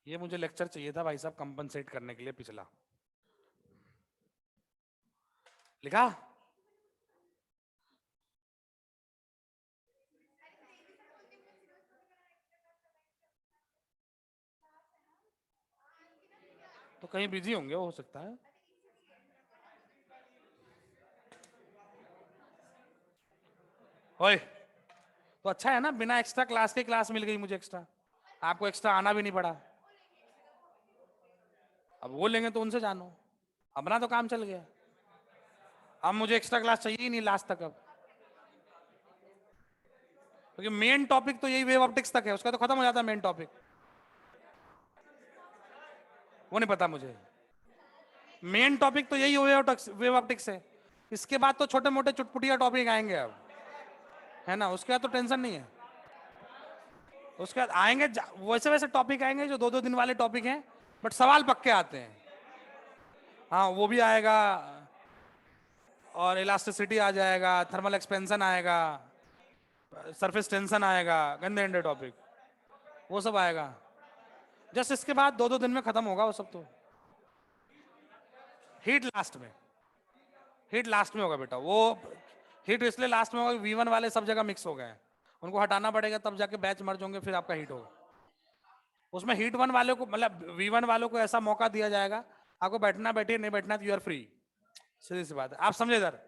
[SPEAKER 1] ये मुझे लेक्चर चाहिए था भाई साहब कंपनसेट करने के लिए पिछला। लिखा? तो कहीं बिजी होंगे, हो सकता है। ओए, तो अच्छा है ना, बिना एक्स्ट्रा क्लास के क्लास मिल गई मुझे एक्स्ट्रा, आपको एक्स्ट्रा आना भी नहीं पड़ा। अब वो लेंगे तो उनसे जानो, अपना तो काम चल गया। अब मुझे एक्स्ट्रा क्लास चाहिए ही नहीं लास्ट तक। अब क्योंकि मेन टॉपिक तो यही वेव ऑप्टिक्स तक है, उसका तो खत्म हो जाता है मेन टॉपिक। वो नहीं पता मुझे, मेन टॉपिक तो यही वेव ऑप्टिक्स है। इसके बाद तो छोटे मोटे चुटपुटिया टॉपिक आएंगे अब, है ना? उसके बाद तो टेंशन नहीं है। उसके बाद आएंगे वैसे वैसे टॉपिक आएंगे जो 2-2 दिन वाले टॉपिक हैं, बट सवाल पक्के आते हैं। हाँ, वो भी आएगा, और इलास्टिसिटी आ जाएगा, थर्मल एक्सपेंशन आएगा, सरफेस टेंशन आएगा, गंदे अंडे टॉपिक, वो सब आएगा। जस्ट इसके बाद 2-2 दिन में खत्म होगा वो सब। तो हीट लास्ट में, हीट लास्ट में होगा बेटा। वो हीट इसलिए लास्ट में होगा, V1 वाले सब जगह मिक्स हो गए हैं, उनको हटाना पड़ेगा, तब जाके बैच मर्ज होंगे, फिर आपका हीट होगा। उसमें हीट 1 वाले को, मतलब V1 वालों को ऐसा मौका दिया जाएगा, आपको बैठना बैठिए, नहीं बैठना तो यू आर फ्री। सीधी सी बात है, आप समझे इधर?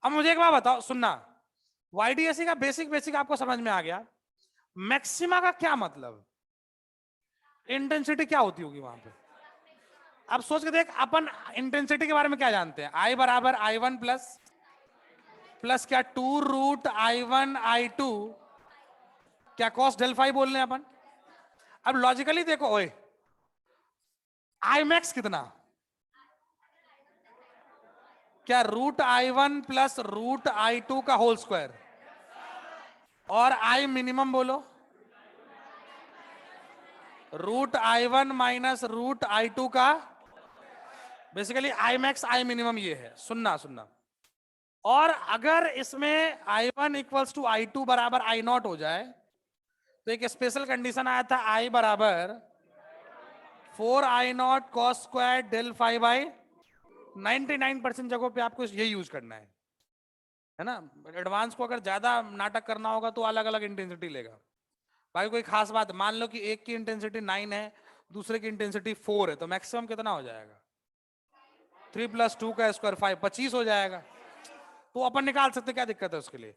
[SPEAKER 1] अब मुझे एक बात बताओ, सुनना। वाईडीएसई का बेसिक बेसिक आपको समझ में आ गया। मैक्सिमा का क्या मतलब, इंटेंसिटी क्या होती होगी वहां पे? अब सोच के देख, अपन इंटेंसिटी के बारे में क्या जानते हैं? I बराबर I1 प्लस क्या 2√I1I2 क्या कॉस डेल फाई बोल रहे हैं अपन। अब लॉजिकली देखो, ओए आई मैक्स कितना? क्या √I1 प्लस √I2 का होल स्क्वायर, और आई मिनिमम बोलो √I1 माइनस √I2 का। Basically I max I minimum ये है। सुनना सुनना, और अगर इसमें I1 इक्वल्स टू I2 बराबर I0 हो जाए तो एक स्पेशल कंडीशन आया था I बराबर 4I0 cos square del phi by 99% जगहों पे आपको यही यूज करना है ना। एडवांस को अगर ज्यादा नाटक करना होगा तो अलग अलग इंटेंसिटी लेगा। भाई कोई खास बात, मान लो कि एक की इंटेंसिटी 9 है, दूसरे की इंटेंसिटी 4 है, तो मैक्सिमम कितना हो जाएगा? 3 + 2 का स्क्वायर 5, 25 हो जाएगा। तो अपन निकाल सकते, क्या दिक्कत है उसके लिए।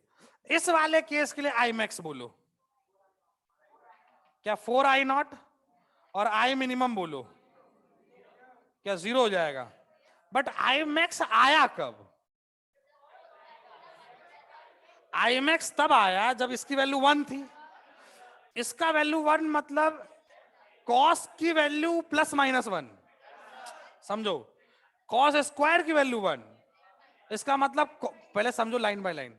[SPEAKER 1] इस वाले केस के लिए आई मैक्स बोलो, क्या 4I0 और आई मिनिमम बोलो, क्या 0 हो जाएगा? बट आई मैक्स आया कब? आई मैक्स तब आया जब इसकी वैल्यू 1 थी। इसका वैल्यू 1 मतलब कॉस की वैल्यू +-1, समझो। कॉस स्क्वायर की वैल्यू 1, इसका मतलब पहले समझो line by line.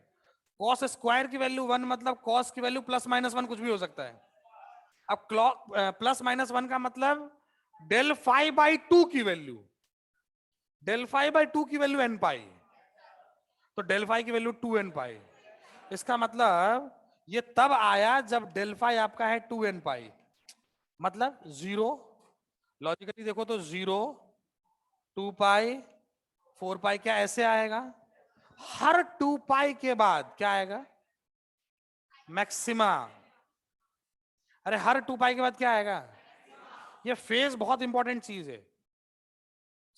[SPEAKER 1] Cos square की वैल्यू 1 मतलब कॉस की वैल्यू +-1 कुछ भी हो सकता है। अब +-1 का मतलब डेल फाइव बाई 2 की वैल्यू, डेल फाइव बाई 2 की वैल्यू n पाई, तो डेल फाइव की वैल्यू 2n पाई। इसका मतलब ये तब आया जब डेल फाइव आपका है 2n पाई, मतलब 0। लॉजिकली देखो तो 0, 2 पाई, 4 पाई, क्या ऐसे आएगा? हर 2 पाई के बाद क्या आएगा? मैक्सिमा। अरे हर 2 पाई के बाद क्या आएगा? ये फेज बहुत इंपॉर्टेंट चीज है,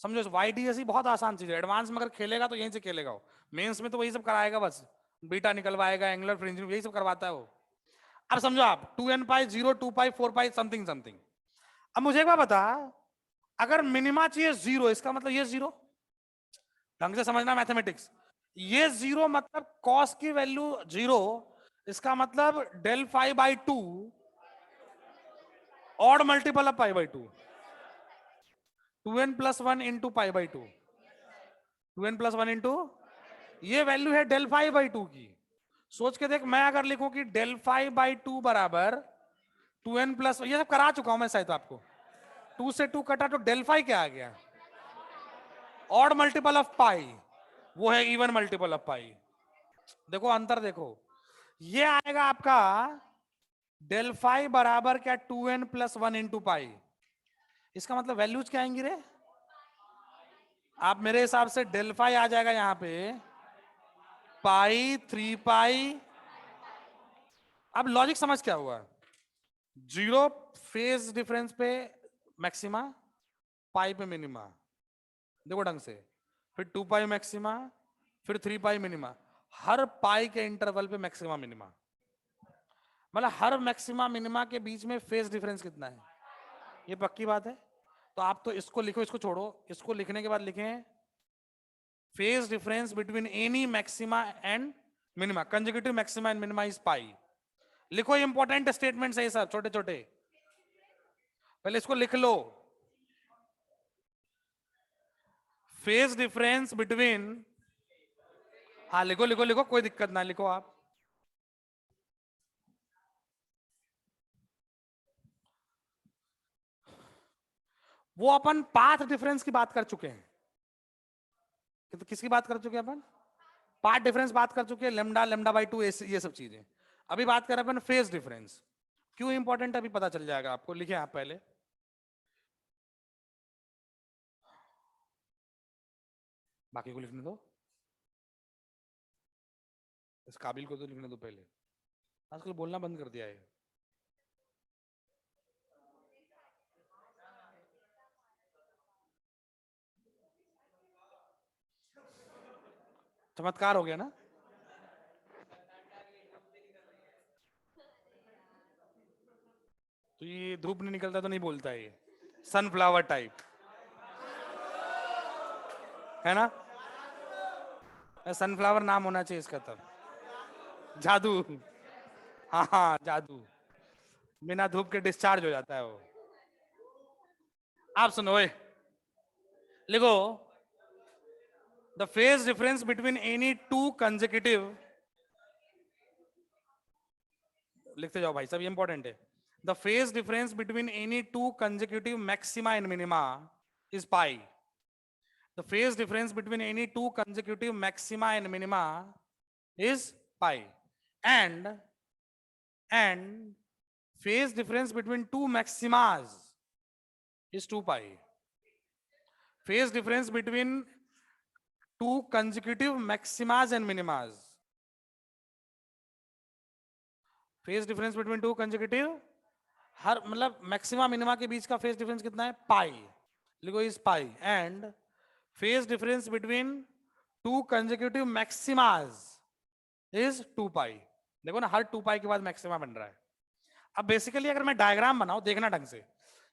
[SPEAKER 1] समझो। YDSE बहुत आसान चीज है, एडवांस में अगर खेलेगा तो यहीं से खेलेगा वो। मेंस में तो वही सब कराएगा, बस बीटा निकलवाएगा, एंगुलर फ्रिंजिंग, यही सब करवाता है वो। अब समझो आप 2n पाई, 0, 2 पाई, 4 पाई, समथिंग समथिंग। अब मुझे एक बात बता, अगर मिनिमा चाहिए 0, इसका मतलब ये 0, ढंग से समझना मैथमेटिक्स। ये 0 मतलब कॉस की वैल्यू 0, इसका मतलब del phi by 2 odd multiple of pi by 2, 2n + 1 into pi by 2, 2n + 1 into, ये वैल्यू है डेल फाइव बाई 2 की। सोच के देख, मैं अगर लिखूं कि डेल फाइव बाई 2 बराबर 2n +, ये सब करा चुका हूं मैं शायद आपको। 2 से 2 कटा तो डेल फाइव क्या आ गया? ऑड मल्टीपल ऑफ पाई, वो है इवन मल्टीपल ऑफ पाई। देखो अंतर देखो, ये आएगा आपका डेल फाइव बराबर क्या? 2n + 1 इंटू पाई। इसका मतलब वैल्यूज क्या आएंगी रे? आप मेरे हिसाब से डेल फाइव आ जाएगा यहां पे पाई, 3 पाई। अब लॉजिक समझ क्या हुआ? 0 फेज डिफरेंस पे मैक्सिमा, पाई पे मिनिमा, देखो ढंग से, फिर 2 पाई मैक्सिमा, फिर 3 पाई मिनिमा, हर पाई के इंटरवल पे मैक्सिमा मिनिमा, मतलब हर मैक्सिमा मिनिमा के बीच में फेज डिफरेंस कितना है? ये पक्की बात है। तो आप तो इसको लिखो, इसको छोड़ो, इसको लिखने के बाद लिखें phase difference between any maxima and minima, consecutive maxima and minima is pi. लिखो, इंपॉर्टेंट स्टेटमेंट है ये सब छोटे छोटे, पहले इसको लिख लो। फेज डिफरेंस बिटवीन, हाँ लिखो लिखो लिखो, कोई दिक्कत ना, लिखो आप। वो अपन पाथ डिफरेंस की बात कर चुके हैं, तो किसकी बात कर चुके हैं अपन? पाथ डिफरेंस बात कर चुके हैं, लेमडा, लेमडा बाई 2, ये सब चीजें। अभी बात कर रहे हैं अपन फेज डिफरेंस। क्यों इंपॉर्टेंट अभी पता चल जाएगा आपको, लिखे आप पहले। बाकी को लिखने दो, इस काबिल को तो लिखने दो पहले, आजकल बोलना बंद कर दिया है। चमत्कार हो गया ना। तो ये धूप नहीं निकलता तो नहीं बोलता है ये, सनफ्लावर टाइप है ना। सनफ्लावर नाम होना चाहिए इसका तब, जादू। हाँ हाँ जादू, बिना धूप के डिस्चार्ज हो जाता है वो। आप सुनो ओए, लिखो the phase difference between any two consecutive, लिखते जाओ भाई सब, ये इंपॉर्टेंट है। The phase difference between any two consecutive maxima and minima is pi, the phase difference between any two consecutive maxima and minima is pi, and phase difference between two maximas is 2 pi. Phase difference between two consecutive maximas and minimas, phase difference between two consecutive, हर मतलब maxima minima के बीच का phase difference कितना है? Pi. लिखो is pi. And phase difference between two consecutive maximas is 2 pi. देखो ना, हर 2 पाई के बाद मैक्सिमा बन रहा है. अब बेसिकली अगर मैं डायग्राम बनाऊं, देखना ढंग से,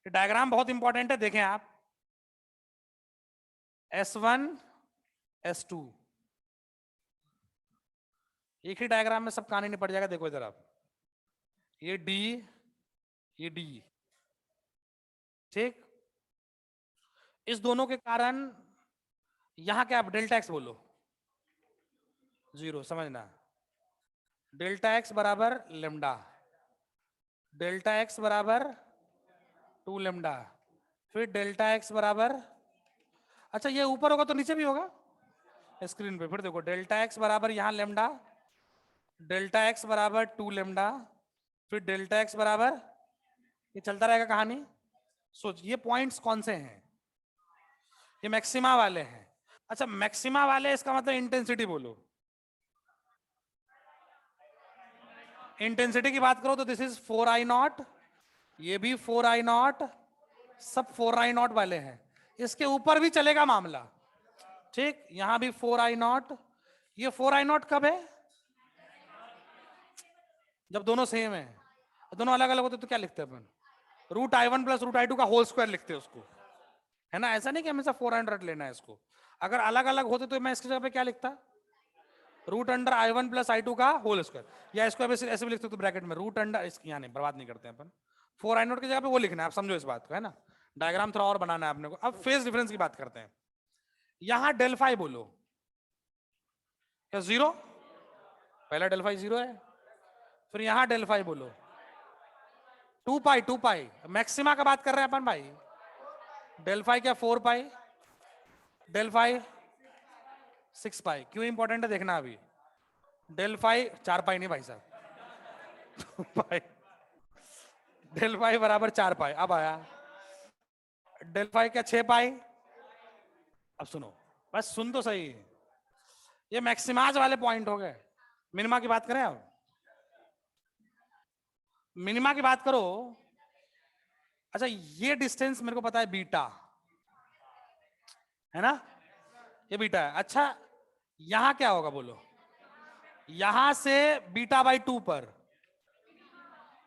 [SPEAKER 1] डायग्राम बहुत इंपॉर्टेंट है, देखें आप. S1 S2 एक ही डायग्राम में सब कहानी निपट जाएगा. देखो इधर आप, ये D ये D, ठीक. इस दोनों के कारण यहां क्या, आप डेल्टा एक्स बोलो 0, समझना. डेल्टा एक्स बराबर लेमडा, डेल्टा एक्स बराबर 2 लेमडा, फिर डेल्टा एक्स बराबर, अच्छा ये ऊपर होगा तो नीचे भी होगा स्क्रीन पे. फिर देखो डेल्टा एक्स बराबर यहां लेमडा, डेल्टा एक्स बराबर 2 लेमडा, फिर डेल्टा एक्स बराबर, ये चलता रहेगा कहानी. सोच ये पॉइंट्स कौन से हैं? ये मैक्सिमा वाले हैं. अच्छा मैक्सिमा वाले, इसका मतलब इंटेंसिटी बोलो. इंटेंसिटी की बात करो तो दिस इज 4I0, ये भी 4I0, सब 4I0 वाले हैं. इसके ऊपर भी चलेगा मामला, ठीक. यहां भी 4I0. ये 4I0 कब है? जब दोनों सेम है. दोनों अलग अलग होते तो क्या लिखते हैं अपन? √I1 प्लस √I2 का होल स्क्वायर लिखते हैं उसको, है ना. ऐसा नहीं कि हमेशा 400 लेना है इसको. अगर अलग अलग होते तो मैं इसकी जगह पे क्या लिखता? √I1 प्लस I2 का होल स्क्वायर. या इसको ऐसे भी लिखते तो ब्रैकेट में √, यहाँ नहीं, बर्बाद नहीं करते हैं अपन. 4I0 की जगह पे वो लिखना है. आप समझो इस बात को, है ना. डायग्राम थोड़ा और बनाना है अपने को. अब फेज डिफरेंस की बात करते हैं. यहां डेल फाई बोलो, क्या 0? पहला डेल फाई 0 है. फिर यहां डेल फाई बोलो 2 पाई. 2 पाई मैक्सिमा का बात कर रहे हैं अपन भाई. डेल फाई क्या 4 पाई, डेल फाई 6 पाई. क्यों इंपॉर्टेंट है देखना. अभी डेल फाई 4 पाई नहीं भाई साहब, 2 पाई. डेल फाई बराबर 4 पाई. अब आया डेल फाई क्या 6 पाई. अब सुनो, बस सुन तो सही. ये मैक्सिमाज वाले पॉइंट हो गए. मिनिमा की बात करें. अब मिनिमा की बात करो. अच्छा ये डिस्टेंस मेरे को पता है बीटा, है ना. ये बीटा है. अच्छा यहां क्या होगा बोलो? यहां से बीटा बाई 2 पर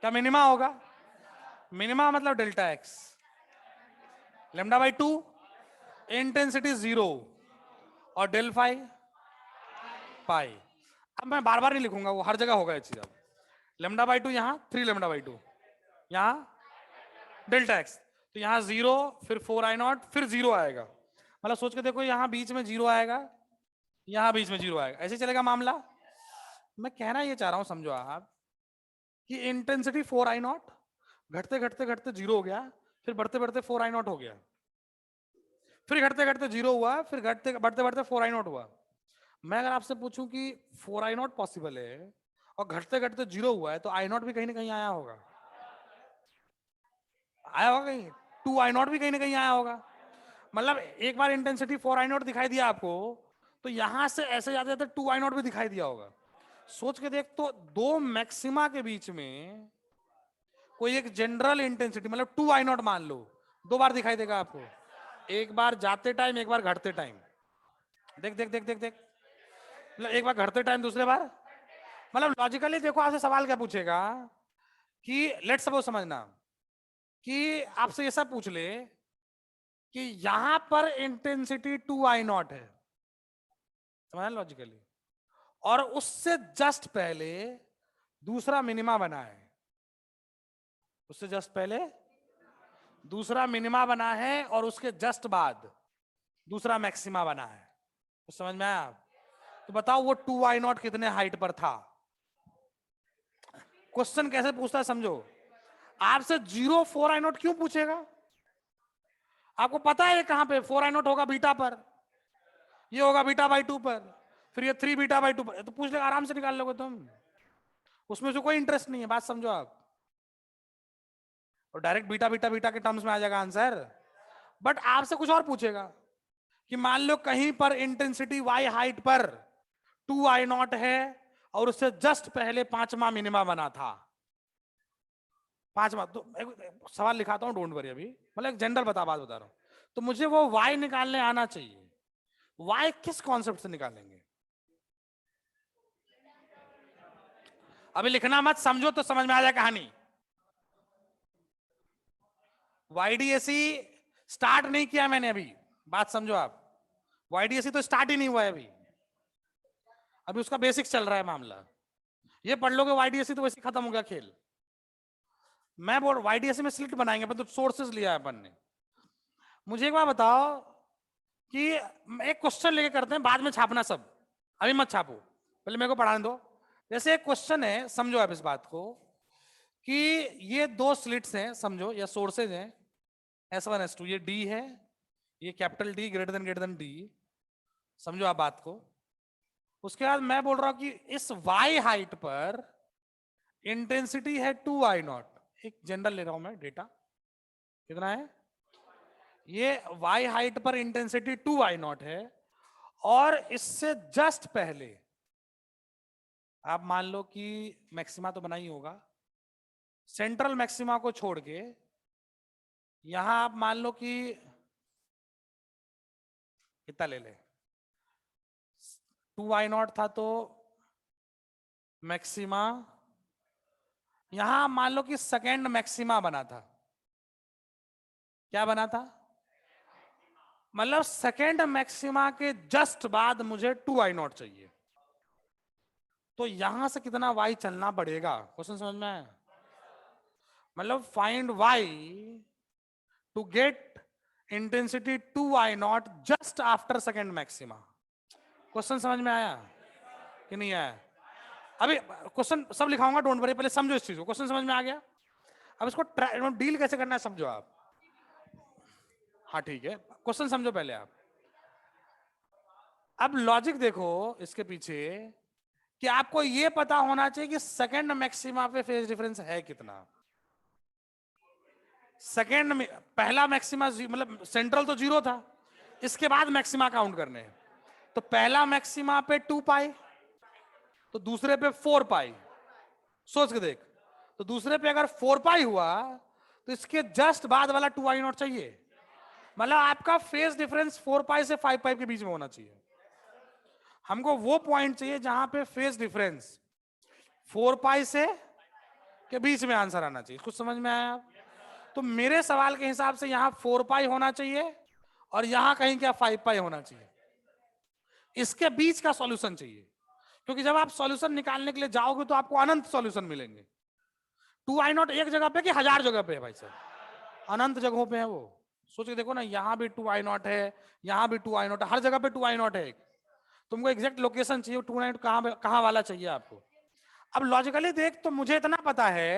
[SPEAKER 1] क्या मिनिमा होगा? मिनिमा मतलब delta x lambda by 2, intensity 0 और डेल फाई पाई. अब मैं बार बार नहीं लिखूंगा, वो हर जगह होगा ये चीज. अब लेमडा बाई 2 यहां 3 लेमडा बाई 2, यहां डेल्टा एक्स, तो यहां 0, फिर 4I0, फिर 0 आएगा. मतलब सोच के देखो, यहां बीच में 0 आएगा, यहां बीच में 0 आएगा. ऐसे चलेगा मामला. मैं कहना ये चाह रहा हूं, समझो आप, कि इंटेंसिटी 4I0 घटते घटते घटते 0 हो गया, फिर बढ़ते बढ़ते 4I0 हो गया, फिर घटते घटते 0 हुआ, फिर घटते बढ़ते बढ़ते 4I0 हुआ. मैं अगर आपसे पूछूं कि 4I0 पॉसिबल है और घटते घटते 0 हुआ है, तो I0 भी कहीं ना कहीं आया होगा. आया होगा कहीं. 2I0 भी कहीं ना कहीं आया होगा. मतलब एक बार इंटेंसिटी 4I0 दिखाई दिया आपको, तो यहां से ऐसे जाते जाते 2I0 भी दिखाई दिया होगा. सोच के देख, तो दो मैक्सिमा के बीच में कोई एक जनरल इंटेंसिटी, मतलब 2I0 मान लो, 2 बार दिखाई देगा आपको. एक बार जाते टाइम, एक बार घटते टाइम. देख देख देख देख देख, मतलब एक बार घटते टाइम, दूसरे बार. मतलब लॉजिकली देखो, आपसे सवाल क्या पूछेगा कि लेट सपोज, समझना कि आपसे ये सब पूछ ले कि यहां पर इंटेंसिटी 2I0 है, समझना लॉजिकली, और उससे जस्ट पहले दूसरा मिनिमा बना है, उससे जस्ट पहले दूसरा मिनिमा बना है, और उसके जस्ट बाद दूसरा मैक्सिमा बना है. तो समझ में आया? तो बताओ वो 2I0 कितने हाइट पर था? क्वेश्चन कैसे पूछता है समझो. आपसे 0 4I0 क्यों पूछेगा? आपको पता है कहां पे 4I0 होगा? बीटा पर. ये होगा बीटा बाई 2 पर, फिर ये 3 बीटा बाई 2 पर, तो पूछ ले आराम से निकाल लोगे तुम, उसमें से कोई इंटरेस्ट नहीं है, बात समझो आप, और डायरेक्ट बीटा बीटा बीटा के टर्म्स में आ जाएगा आंसर। बट आपसे कुछ और पूछेगा कि मान लो कहीं पर इंटेंसिटी वाई हाइट पर 2I0 है और उससे जस्ट पहले 5वां मिनिमा बना था, 5वां, तो एक सवाल लिखाता हूं, डोंट वरी, अभी मतलब एक जनरल बात बता रहा हूं, तो मुझे वो वाई निकालने आना चाहिए। वाई किस कॉन्सेप्ट से निकालेंगे? अभी लिखना मत, समझो तो समझ में आ जाए कहानी। वाईडीएसी स्टार्ट नहीं किया मैंने अभी, बात समझो आप, वाईडीएसी तो स्टार्ट ही नहीं हुआ है अभी, अभी उसका बेसिक्स चल रहा है मामला। ये पढ़ लोगे वाईडीएसी तो वैसे खत्म हो गया खेल। मैं बोल वाईडीएसी में स्लिट बनाएंगे अपन, तो सोर्सेज लिया है अपन ने। मुझे एक बात बताओ कि एक क्वेश्चन लेके करते हैं, बाद में छापना सब, अभी मत छापो, पहले मेरे को पढ़ाने दो। जैसे एक क्वेश्चन है, समझो आप इस बात को, कि ये दो स्लिट्स हैं समझो, या सोर्सेज हैं, S1 S2, ये D है, ये capital D greater than D, समझो आप बात को। उसके बाद मैं बोल रहा हूं कि इस y हाइट पर इंटेंसिटी है 2I0, एक जनरल ले रहा हूं मैं डेटा, कितना है ये, y हाइट पर इंटेंसिटी 2I0 है, और इससे जस्ट पहले आप मान लो कि मैक्सिमा तो बना ही होगा, सेंट्रल मैक्सिमा को छोड़ के यहां आप मान लो कि कितना ले ले, 2I0 था तो मैक्सिमा, यहां मान लो कि सेकेंड मैक्सिमा बना था, क्या बना था, मतलब सेकेंड मैक्सिमा के जस्ट बाद मुझे 2I0 चाहिए, तो यहां से कितना y चलना पड़ेगा, क्वेश्चन समझ में आया? मतलब find y to get intensity 2I0 just after second maxima. Question समझ में आया कि नहीं आया? अभी क्वेश्चन सब लिखाऊंगा, डोंट वरी, पहले समझो इस चीज को, क्वेश्चन समझ में आ गया? अब इसको डील कैसे करना है समझो आप। हाँ ठीक है, क्वेश्चन समझो पहले आप। अब लॉजिक देखो इसके पीछे, कि आपको यह पता होना चाहिए कि सेकेंड मैक्सिमा पे फेज डिफरेंस है कितना। सेकेंड में पहला मैक्सिमा मतलब सेंट्रल तो 0 था, इसके बाद मैक्सिमा काउंट करने हैं, तो पहला मैक्सिमा पे 2π, तो दूसरे पे 4π, सोच के देख, तो दूसरे पे अगर 4π हुआ तो इसके जस्ट बाद वाला 2I0 चाहिए, मतलब आपका फेज डिफरेंस 4π से 5π के बीच में होना चाहिए। हमको वो पॉइंट चाहिए जहां पे फेज डिफरेंस 4π से के बीच में आंसर आना चाहिए। कुछ समझ में आया? तो मेरे सवाल के हिसाब से यहां 4π होना चाहिए और यहां कहीं क्या 5π होना चाहिए, इसके बीच का सॉल्यूशन चाहिए, क्योंकि जब आप सॉल्यूशन निकालने के लिए जाओगे तो आपको अनंत सॉल्यूशन मिलेंगे। 2I0 एक जगह पे कि 1000 जगह पे है भाई साहब, अनंत जगहों पे है वो। सोच के देखो ना, यहां भी 2I0 है, यहां भी 2I0 है, हर जगह पे 2I0 है। तुमको एग्जैक्ट लोकेशन चाहिए 2I0 कहां वाला चाहिए आपको। अब लॉजिकली देख, तो मुझे इतना पता है,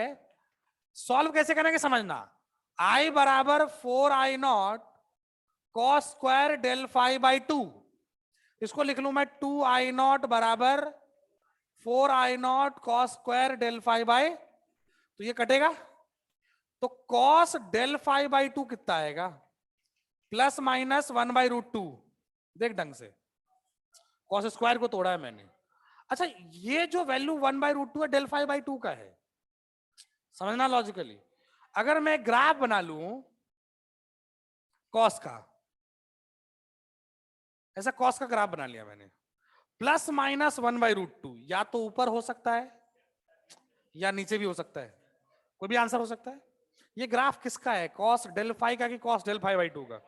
[SPEAKER 1] सॉल्व कैसे करेंगे समझना। I बराबर 4I0 cos square del phi by 2, इसको लिख लू मैं 2I0 बराबर 4I0 cos square del phi by, तो ये कटेगा, तो cos डेल फाई बाई 2 कितना आएगा, प्लस माइनस 1/√2। देख ढंग से, cos स्क्वायर को तोड़ा है मैंने। अच्छा, ये जो वैल्यू 1/√2 है डेल फाई बाई 2 का है, समझना लॉजिकली। अगर मैं ग्राफ बना लूं कॉस का, ऐसा कॉस का ग्राफ बना लिया मैंने, प्लस माइनस 1/√2, या तो ऊपर हो सकता है या नीचे भी हो सकता है, कोई भी आंसर हो सकता है। ये ग्राफ किसका है, कॉस डेल फाई का कि कॉस डेल फाई बाई 2 का?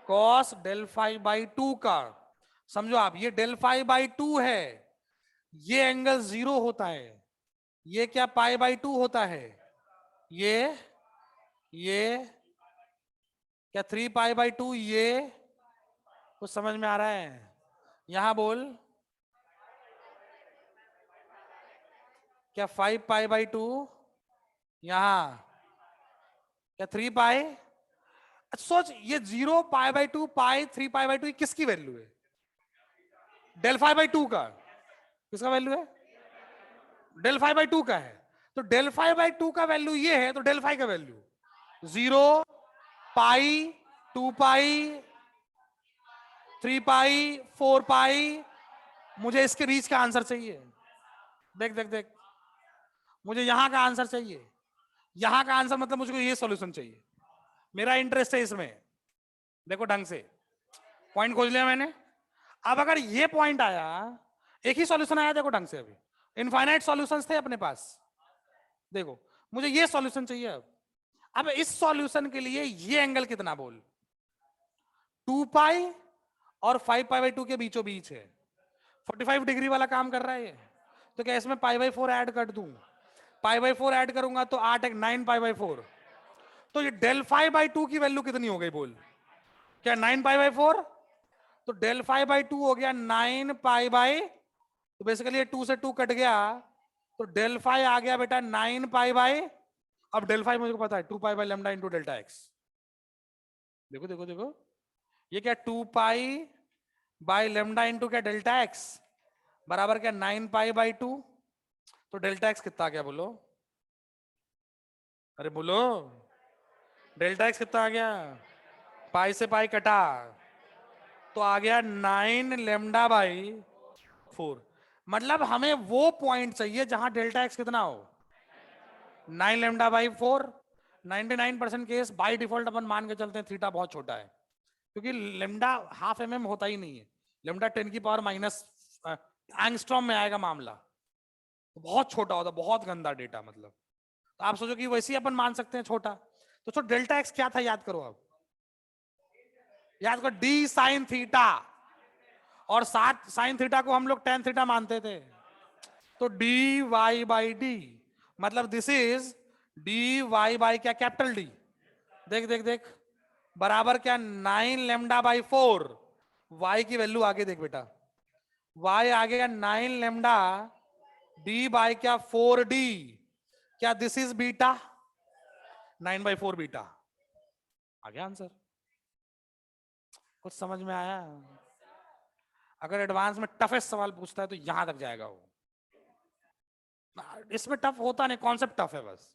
[SPEAKER 1] कॉस डेल फाई बाई 2 का। समझो आप, ये डेल फाई बाई 2 है, ये एंगल 0 होता है, ये क्या पाई बाई 2 होता है, ये क्या 3π/2, ये कुछ समझ में आ रहा है? यहां बोल, क्या 5π/2, यहां क्या 3π? सोच, ये 0 पाई बाई 2 पाई 3 पाई बाई 2 किसकी वैल्यू है? डेल फाई बाई 2 का। किसका वैल्यू है? डेल फाई बाई 2 का है। तो डेल फाई बाई 2 का वैल्यू ये है, तो डेल फाई का वैल्यू 0 पाई 2 पाई 3 पाई 4 पाई। मुझे इसके रीच का आंसर चाहिए। देख देख देख, मुझे यहां का आंसर चाहिए। यहां का आंसर मतलब मुझको ये सॉल्यूशन चाहिए। मेरा इंटरेस्ट है इसमें। देखो ढंग से, पॉइंट खोज लिया मैंने। अब अगर ये पॉइंट आया, एक ही सॉल्यूशन आया, देखो ढंग से, अभी इनफाइनाइट सॉल्यूशंस थे अपने पास। देखो, मुझे ये सॉल्यूशन चाहिए। अब इस सॉल्यूशन के लिए ये एंगल कितना बोल? 2 पाई और 5 पाई बाई 2 के बीचों बीच है। 45 डिग्री वाला काम कर रहा है ये। तो क्या इसमें पाई बाई 4 ऐड कर दूं? पाई बाई 4 ऐड करूंगा तो 8 एक 9 पाई बाई 4। तो ये डेल फाई बाई 2 की वैल्यू कितनी हो गई बोल? क्या 9 पाई बाई 4? तो डेल फाई बाई 2 हो गया 9 पाई बाई, तो बेसिकली ये 2 से 2 कट गया, तो डेल फाई आ गया बेटा 9 पाई बाई। अब डेल फाई मुझे पता है 2 pi by lambda into delta x. देखो देखो देखो, ये क्या 2 पाई बाई लेमडा इंटू क्या डेल्टा एक्स बराबर क्या 9 पाई बाई 2। तो डेल्टा एक्स कितना आ गया बोलो? अरे बोलो, डेल्टा एक्स कितना आ गया? पाई से पाई कटा, तो आ गया 9 लेमडा बाई 4। मतलब हमें वो पॉइंट चाहिए जहां डेल्टा एक्स कितना हो? 9 lambda by 4। 99% case by default अपन मान के चलते हैं थीटा बहुत छोटा है, क्योंकि लेमडा हाफ mm होता ही नहीं है। लेमडा 10 की पावर माइनस एंगस्ट्रॉम में आएगा मामला, तो बहुत छोटा होता, बहुत गंदा डेटा मतलब। तो आप सोचो कि वैसे ही अपन मान सकते हैं छोटा। तो डेल्टा एक्स क्या था याद करो। अब याद करो, डी साइन थीटा, और साथ साइन थीटा को हम लोग टेन थीटा मानते थे। तो डी वाई बाई डी, मतलब this is D Y by क्या, कैपिटल डी। देख देख देख, बराबर क्या 9 लेमडा बाई 4। वाई की वैल्यू आगे देख बेटा, वाई आ गया 9 लेमडा डी बाई क्या 4 डी। क्या दिस इज बीटा? 9/4 बीटा आ गया आंसर। कुछ समझ में आया? अगर एडवांस में टफेस्ट सवाल पूछता है तो यहां तक जाएगा वो। इसमें टफ होता नहीं, कॉन्सेप्ट टफ है बस।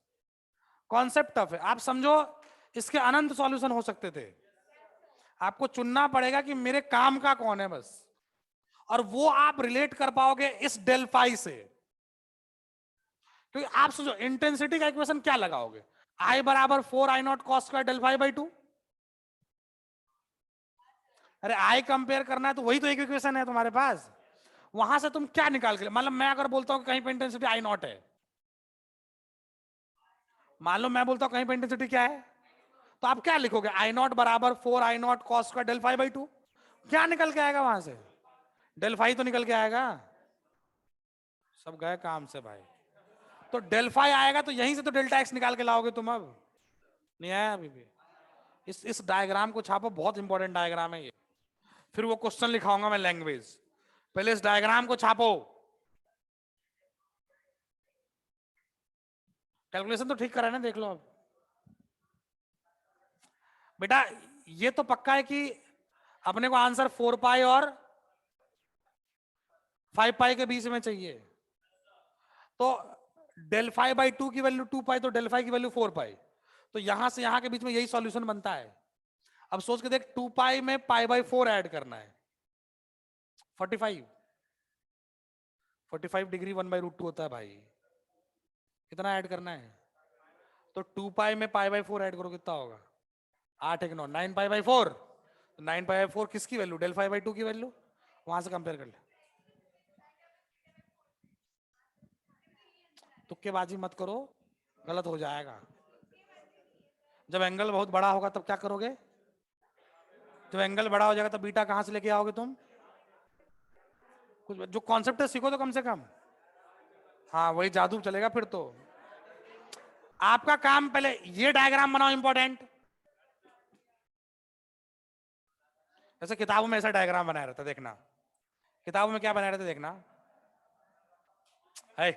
[SPEAKER 1] कॉन्सेप्ट टफ है, आप समझो। इसके अनंत सॉल्यूशन हो सकते थे। आपको चुनना पड़ेगा कि मेरे काम का कौन है बस, और वो आप रिलेट कर पाओगे इस डेल फाई से। क्योंकि आप सोचो, इंटेंसिटी का इक्वेशन क्या लगाओगे? आई बराबर 4 I naught cos square del phi by 2। अरे आई कंपेयर करना है तो वही तो एक इक्वेशन है तुम्हारे पास। वहां से तुम क्या निकाल के, मतलब मैं अगर बोलता हूं कहीं पे इंटेंसिटी आई नॉट है, मान लो मैं बोलता हूं कहीं पे इंटेंसिटी क्या है, तो आप क्या लिखोगे? आई नॉट बराबर 4 I naught cos square del phi by 2। क्या निकल के आएगा वहां से? डेल फाई तो निकल के आएगा। सब गए काम से भाई। तो डेल फाई आएगा तो यहीं से तो डेल्टा एक्स निकाल के लाओगे तुम। अब नहीं आया अभी भी? इस डायग्राम को छापो, बहुत इंपॉर्टेंट डायग्राम है ये। फिर वो क्वेश्चन लिखाऊंगा मैं लैंग्वेज, पहले इस डायग्राम को छापो। कैलकुलेशन तो ठीक करा है ना, देख लो अब बेटा। ये तो पक्का है कि अपने को आंसर 4 पाई और 5 पाई के बीच में चाहिए। तो डेल फाई बाई 2 की वैल्यू 2 पाई, तो डेल फाई की वैल्यू 4 पाई। तो यहां से यहां के बीच में यही सॉल्यूशन बनता है। अब सोच के देख, 2 पाई में पाई बाई 4 ऐड करना है, 45। 45 डिग्री 1/√2 होता है भाई। कितना ऐड करना है? तो 2 पाई में पाई बाई 4 ऐड करो, कितना होगा? 8 एक 9, 9 पाई बाई 4। 9 पाई बाई 4 किसकी वैल्यू? डेल फाई बाई 2 की वैल्यू। वहां से कंपेयर कर ले। तुक्केबाजी मत करो, गलत हो जाएगा। जब एंगल बहुत बड़ा होगा तब क्या करोगे? जब एंगल बड़ा हो जाएगा तब बीटा कहां से लेके आओगे तुम? कुछ जो कॉन्सेप्ट है सीखो तो कम से कम। हाँ वही जादू चलेगा फिर तो। आपका काम पहले ये डायग्राम बनाओ, इंपॉर्टेंट। जैसे किताबों में ऐसा डायग्राम बनाया रहता, देखना किताबों में क्या बनाया रहता, देखना है।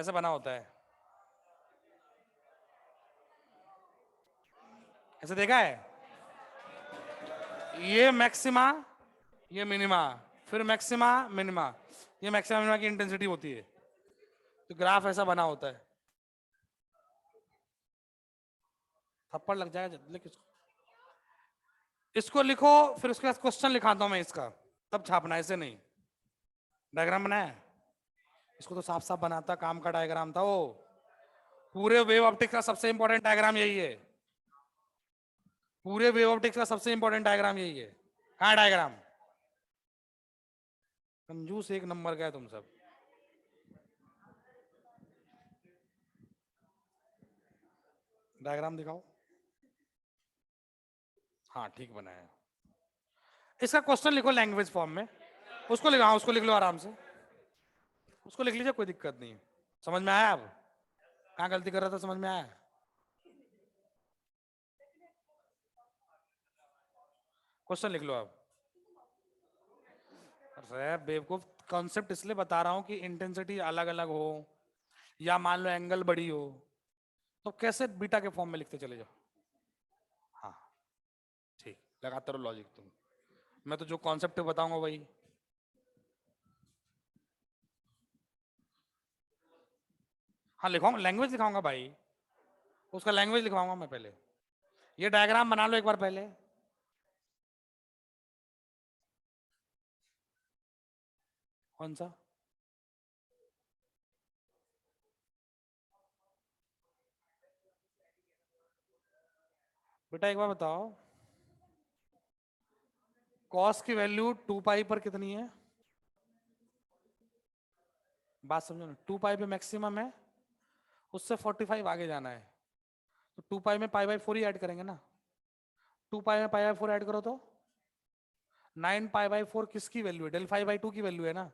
[SPEAKER 1] ऐसे बना होता है, ऐसे देखा है, ये मैक्सिमा, ये मिनिमा, फिर मैक्सिमा मिनिमा, ये मैक्सिमा मिनिमा की इंटेंसिटी होती है। तो ग्राफ ऐसा बना होता है। थप्पड़ लग जाएगा, लिख इसको लिखो, फिर उसके बाद क्वेश्चन लिखाता हूं मैं इसका, तब छापना, ऐसे नहीं। डायग्राम बनाया, इसको तो साफ साफ बनाता, काम का डायग्राम था वो। पूरे वेव ऑप्टिक्स का सबसे इंपॉर्टेंट डायग्राम यही है, पूरे वेव ऑप्टिक्स का सबसे इंपॉर्टेंट डायग्राम यही है। कहाँ डायग्राम? कंजूस एक नंबर का है तुम सब। डायग्राम दिखाओ। हाँ ठीक बनाया। इसका क्वेश्चन लिखो लैंग्वेज फॉर्म में, उसको लिखो, हाँ उसको लिख लो आराम से, उसको लिख लीजिए, कोई दिक्कत नहीं। समझ में आया? अब कहाँ गलती कर रहा था, समझ में आया? क्वेश्चन लिख लो आप। अरे बेवकूफ, कॉन्सेप्ट इसलिए बता रहा हूं कि इंटेंसिटी अलग अलग हो, या मान लो एंगल बड़ी हो, तो कैसे बीटा के फॉर्म में लिखते चले जाओ। हाँ ठीक, लगाते रहो लॉजिक तुम, मैं तो जो कॉन्सेप्ट बताऊंगा वही। हाँ लिखाऊंगा, लैंग्वेज लिखाऊंगा भाई, उसका लैंग्वेज लिखवाऊंगा मैं पहले। ये डायग्राम बना लो एक बार पहले। कौन सा? बेटा एक बार बताओ, कॉस की वैल्यू 2 पाई पर कितनी है? बात समझो ना, 2 पाई पे मैक्सिमम है, उससे 45 आगे जाना है, तो 2 पाई में पाई/4 ही ऐड करेंगे ना। 2 पाई में पाई/4 ऐड करो तो 9 पाई/4 किसकी वैल्यू है? del5/2 की वैल्यू है ना।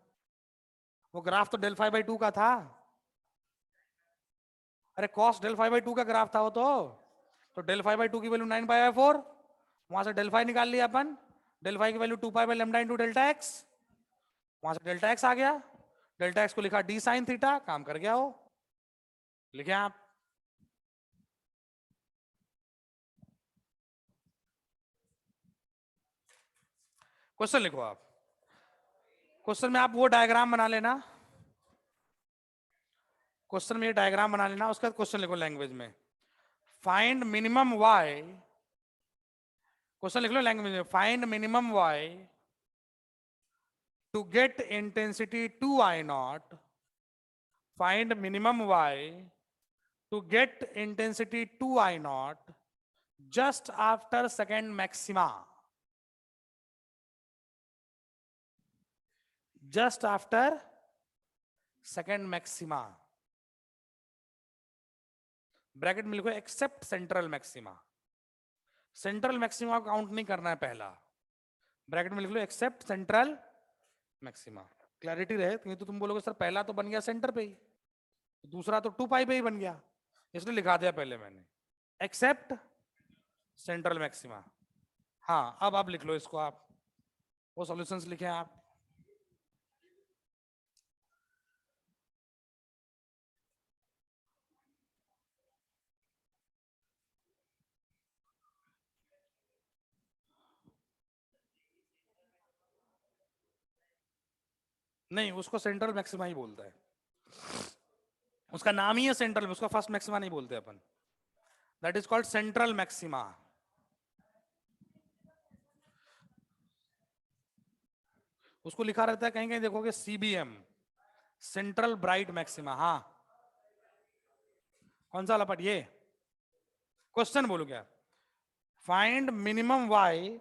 [SPEAKER 1] वो ग्राफ तो del5/2 का था। अरे कॉस del5/2 का ग्राफ था वो तो del5/2 की वैल्यू 9 पाई/4, वहां से del5 निकाल लिया अपन, del5 की वैल्यू 2 पाई/λ इंटू डेल्टा एक्स, वहां से डेल्टा एक्स आ गया, डेल्टा एक्स को लिखा d साइन थीटा, काम कर गया वो। लिखे आप। क्वेश्चन लिखो आप, क्वेश्चन में आप वो डायग्राम बना लेना, क्वेश्चन में ये डायग्राम बना लेना, उसका क्वेश्चन लिखो लैंग्वेज में, फाइंड मिनिमम वाई, क्वेश्चन लिख लो लैंग्वेज में, find minimum Y to get intensity 2I0, find minimum y to get intensity 2I0 just after second maxima, just after second maxima, bracket में लिखो except central maxima, central maxima count नहीं करना है पहला, bracket में लिख लो एक्सेप्ट सेंट्रल मैक्सिमा। क्लैरिटी रहे, तो तुम बोलोगे सर पहला तो बन गया सेंटर पे ही, दूसरा तो 2 पाई पे ही बन गया, इसलिए लिखा दिया पहले मैंने एक्सेप्ट सेंट्रल मैक्सिमा। हाँ अब आप लिख लो इसको, आप वो सॉल्यूशंस लिखे आप। नहीं, उसको सेंट्रल मैक्सिमा ही बोलता है, उसका नाम ही है सेंट्रल, उसका फर्स्ट मैक्सिमा नहीं बोलते अपन, that is called central maxima. उसको लिखा रहता है कहीं कहीं देखोगे सीबीएम, सेंट्रल ब्राइट मैक्सिमा। हाँ कौन सा लपट? ये क्वेश्चन बोलो क्या, find minimum Y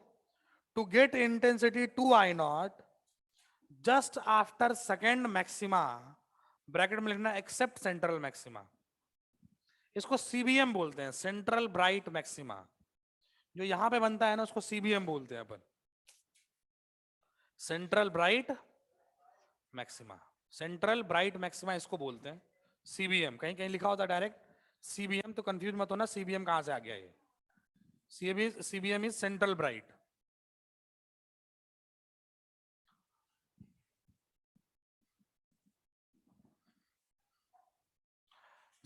[SPEAKER 1] to get intensity 2I0 just after second maxima, bracket में लिखना एक्सेप्ट सेंट्रल मैक्सिमा। इसको सीबीएम बोलते हैं, सेंट्रल ब्राइट मैक्सिमा, जो यहां पे बनता है ना उसको सीबीएम बोलते हैं अपन, central bright maxima, central bright maxima इसको बोलते हैं, सीबीएम कहीं कहीं लिखा होता है डायरेक्ट सीबीएम, तो कंफ्यूज मत होना सीबीएम कहां से आ गया ये, सीबीएम इज सेंट्रल ब्राइट।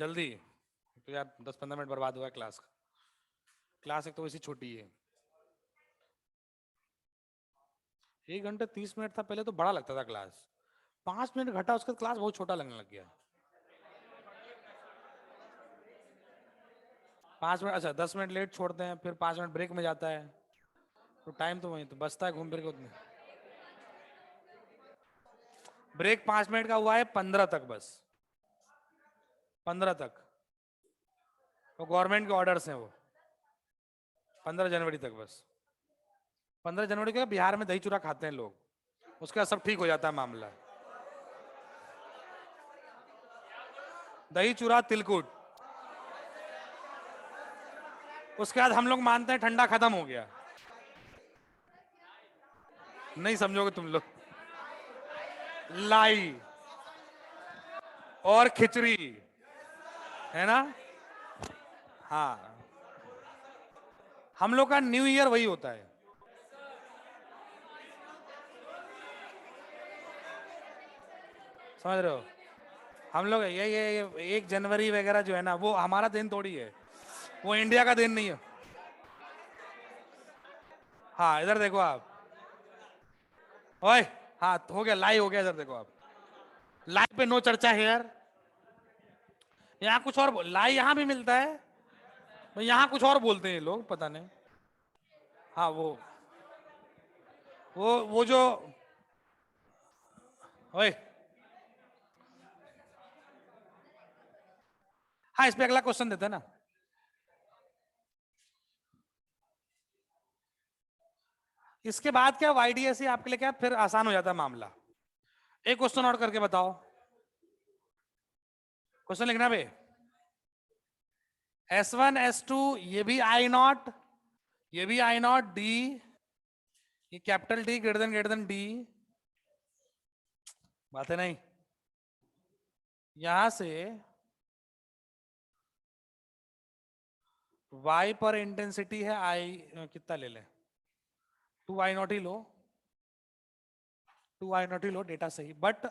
[SPEAKER 1] जल्दी, तो यार 10-15 मिनट बर्बाद हुआ है क्लास का। क्लास एक तो वैसी छोटी है, 1 घंटे 30 मिनट था पहले, तो बड़ा लगता था क्लास। 5 मिनट घटा, उसका क्लास बहुत छोटा लगने लग गया। 5 मिनट, अच्छा 10 मिनट लेट छोड़ते हैं, फिर 5 मिनट ब्रेक में जाता है, तो टाइम तो वही तो बचता है घूम फिर के उतने। ब्रेक 5 मिनट का हुआ है 15 तक, बस 15 तक, वो गवर्नमेंट के ऑर्डर्स हैं वो, 15 जनवरी तक बस। 15 जनवरी को बिहार में दही चूड़ा खाते हैं लोग, उसके बाद सब ठीक हो जाता है मामला। दही चूड़ा तिलकुट, उसके बाद हम लोग मानते हैं ठंडा खत्म हो गया। नहीं समझोगे तुम लोग। लाई और खिचड़ी, है ना। हाँ, हम लोग का न्यू ईयर वही होता है। समझ रहे हो, हम लोग ये 1 जनवरी वगैरह जो है ना, वो हमारा दिन थोड़ी है, वो इंडिया का दिन नहीं है। हाँ इधर देखो आप, ओए, हाँ हो गया, लाई हो गया, इधर देखो आप, लाई पे नो चर्चा है यार। यहाँ कुछ और लाई यहाँ भी मिलता है, यहाँ कुछ और बोलते हैं लोग, पता नहीं। हाँ वो जो, ओए, हाँ इस पे अगला क्वेश्चन देते हैं ना। इसके बाद क्या वाईडीएसई आपके लिए क्या फिर आसान हो जाता है मामला। एक क्वेश्चन और करके बताओ, क्वेश्चन लिखना बे। S1 S2 ये भी I0, ये भी I0 D, ये capital D greater than D, बात है नहीं। यहां से Y पर इंटेंसिटी है I, कितना ले ले, 2I0 ही लो, 2I0 ही लो, डेटा सही। बट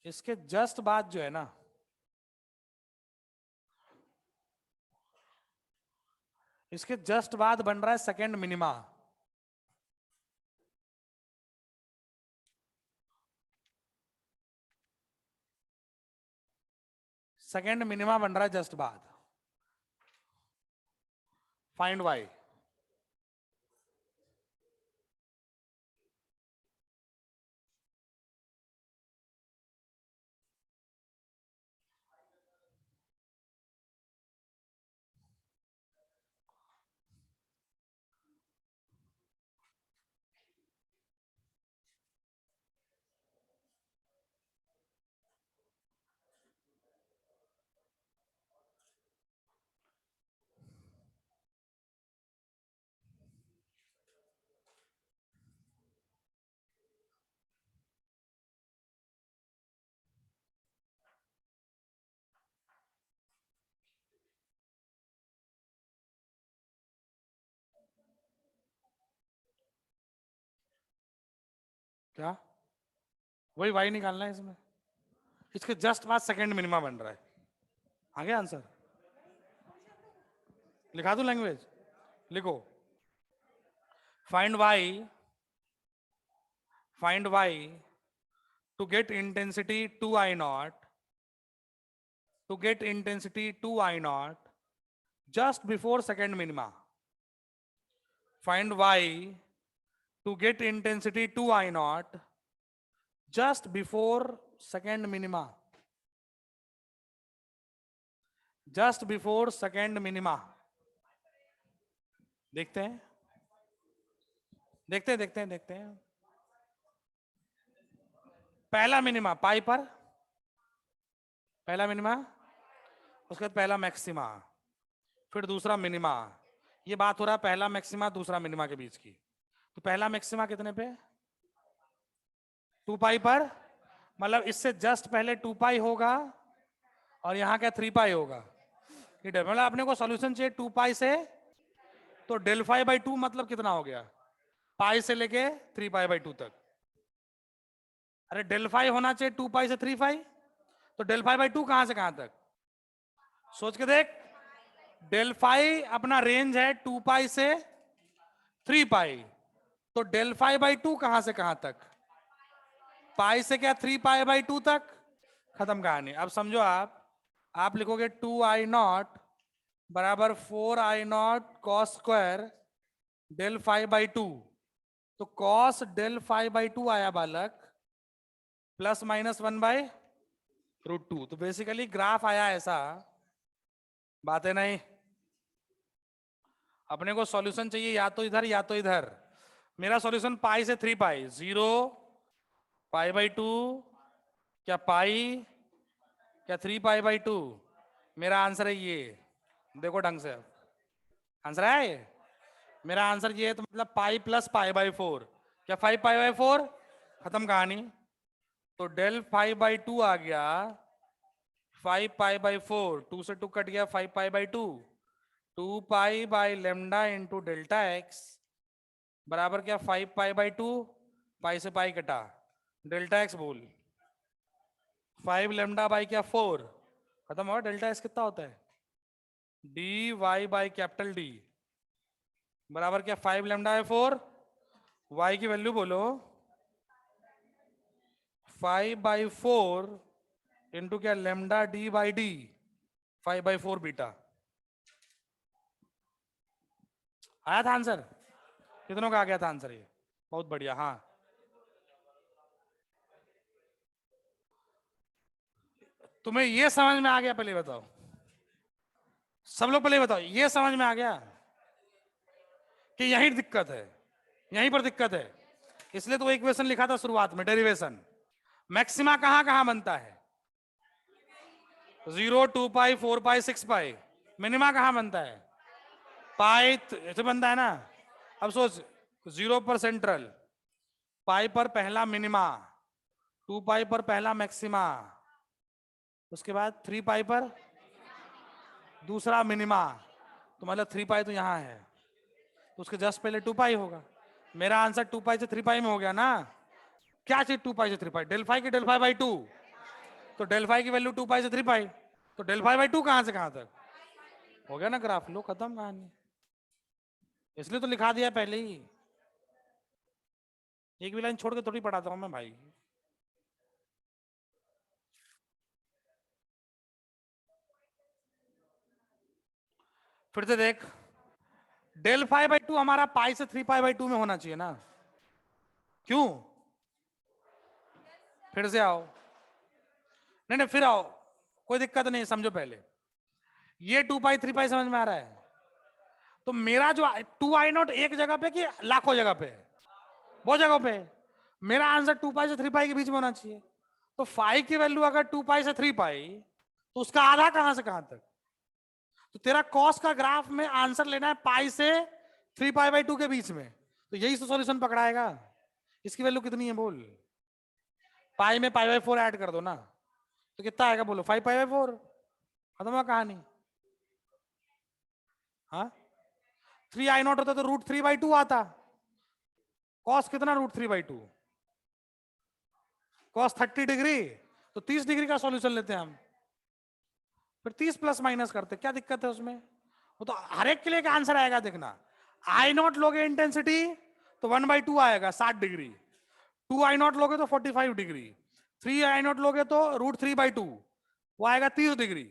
[SPEAKER 1] इसके जस्ट बाद जो है ना, इसके जस्ट बाद बन रहा है सेकेंड मिनिमा। सेकेंड मिनिमा बन रहा है जस्ट बाद। Find Y. क्या, वही वाई निकालना है इसमें, इसके जस्ट बाद सेकेंड मिनिमा बन रहा है। आ गया आंसर, लिखा दूं लैंग्वेज, लिखो। Find Y, find Y to get intensity 2I0, to get intensity 2I0 just before second minima. Find y to get intensity 2I0 just before second minima, just before second minima। देखते हैं, देखते हैं। पहला minima पाई पर, पहला minima, उसके बाद पहला मैक्सिमा, फिर दूसरा मिनिमा। ये बात हो रहा है पहला मैक्सिमा दूसरा मिनिमा के बीच की। तो पहला मैक्सिमा कितने पे, 2 पाई पर, मतलब इससे जस्ट पहले 2 पाई होगा, और यहाँ क्या 3 पाई होगा। मतलब अपने को सॉल्यूशन चाहिए 2 पाई से, तो डेल फाई बाई 2 मतलब कितना हो गया, पाई से लेके 3 पाई बाई 2 तक। अरे डेल फाई होना चाहिए 2 पाई से 3 पाई, तो डेल फाई बाई टू कहां से कहां तक? सोच के देख, डेल फाई अपना रेंज है 2 पाई से 3 पाई, तो डेल फाई बाई टू कहां से कहां तक? पाई से क्या 3 पाई बाई टू तक, खत्म कहानी। अब समझो आप लिखोगे 2i0 बराबर 4i0 cos square del phi by two, तो cos del phi by two आया बालक प्लस माइनस 1/√2। तो बेसिकली ग्राफ आया ऐसा, बात है नहीं। अपने को सॉल्यूशन चाहिए या तो इधर या तो इधर। मेरा सॉल्यूशन पाई से 3 पाई, 0 पाई बाई टू, क्या पाई, क्या 3 पाई बाई टू। मेरा आंसर है ये, देखो ढंग से आंसर है ये। मेरा आंसर ये है, तो मतलब पाई प्लस पाई बाई 4, क्या 5 पाई बाई 4, खत्म कहानी। तो डेल 5 बाई 2 आ गया 5 पाई बाई 4, 2 से 2 कट गया 5 पाई by 2, 2 pi by lambda into delta x बराबर क्या 5 पाई बाई 2, पाई से पाई कटा, डेल्टा एक्स बोल 5 लेमडा बाई क्या 4, खत्म हुआ। डेल्टा एक्स कितना होता है, D Y by capital D बराबर क्या 5 लेमडा बाई 4, वाई की वैल्यू बोलो 5 बाई 4 इंटू क्या lambda D by D 5 by 4 beta. आया था आंसर? कितनों का आ गया था आंसर ये? बहुत बढ़िया। हाँ, तुम्हें ये समझ में आ गया? पहले बताओ, सब लोग पहले बताओ, ये समझ में आ गया कि यही दिक्कत है, यहीं पर दिक्कत है। इसलिए तो इक्वेशन लिखा था शुरुआत में, डेरिवेशन। मैक्सिमा कहां कहां बनता है? 0, 2 पाई, 4 पाई, 6 पाई। मिनिमा कहां बनता है? पाई ऐसे बनता है ना। अब सोच, 0 पर सेंट्रल, पाई पर पहला मिनिमा, 2 पाई पर पहला मैक्सिमा, उसके बाद 3 पाई पर दूसरा मिनिमा, तो मतलब 3 पाई तो यहां है, तो उसके जस्ट पहले 2 पाई होगा। मेरा आंसर 2 पाई से 3 पाई में हो गया ना। क्या चीज 2 पाई से 3 पाई? डेल फाई की डेल फाई बाई 2, तो डेल फाई की वैल्यू 2 पाई से 3 पाई, तो डेल फाई बाई 2 कहां से कहां तक हो गया ना ग्राफ। लो खत्म कहानी। इसलिए तो लिखा दिया पहले ही, एक भी लाइन छोड़ के थोड़ी पढ़ाता हूं मैं भाई। फिर से देख, डेल फाई बाई 2 हमारा पाई से 3 पाई बाई 2 में होना चाहिए ना। क्यों? फिर से आओ, नहीं नहीं फिर आओ, कोई दिक्कत नहीं, समझो पहले। ये 2 पाई 3 पाई समझ में आ रहा है? तो मेरा जो 2i0 एक जगह पे कि लाखों जगह पे? बहुत जगह पे। मेरा आंसर 2 पाई से 3 पाई के बीच में होना चाहिए। तो फाई की वैल्यू अगर 2 पाई से 3 पाई, तो उसका आधा कहां से कहां तक? तो तेरा कॉस का ग्राफ में आंसर लेना है पाई से 3 पाई बाई 2 के बीच में, तो यही तो सॉल्यूशन पकड़ाएगा। इसकी वैल्यू कितनी है बोल? पाई में पाई बाई 4 ऐड कर दो ना, तो कितना आएगा बोलो? 5 पाई बाई 4, खत्म हुआ कहानी। हाँ, 3i0 होता तो √3/2 आता। कॉस कितना √3/2? कॉस 30 डिग्री, तो 30 डिग्री का सॉल्यूशन लेते हैं हम, फिर 30 प्लस माइनस करते, क्या दिक्कत है उसमें? वो तो हर एक के लिए का आंसर आएगा। देखना, i0 लोगे इंटेंसिटी तो 1/2 आएगा 60 डिग्री, 2i0 लोगे तो 45 डिग्री, 3i0 लोगे तो √3/2 वो आएगा 30 डिग्री,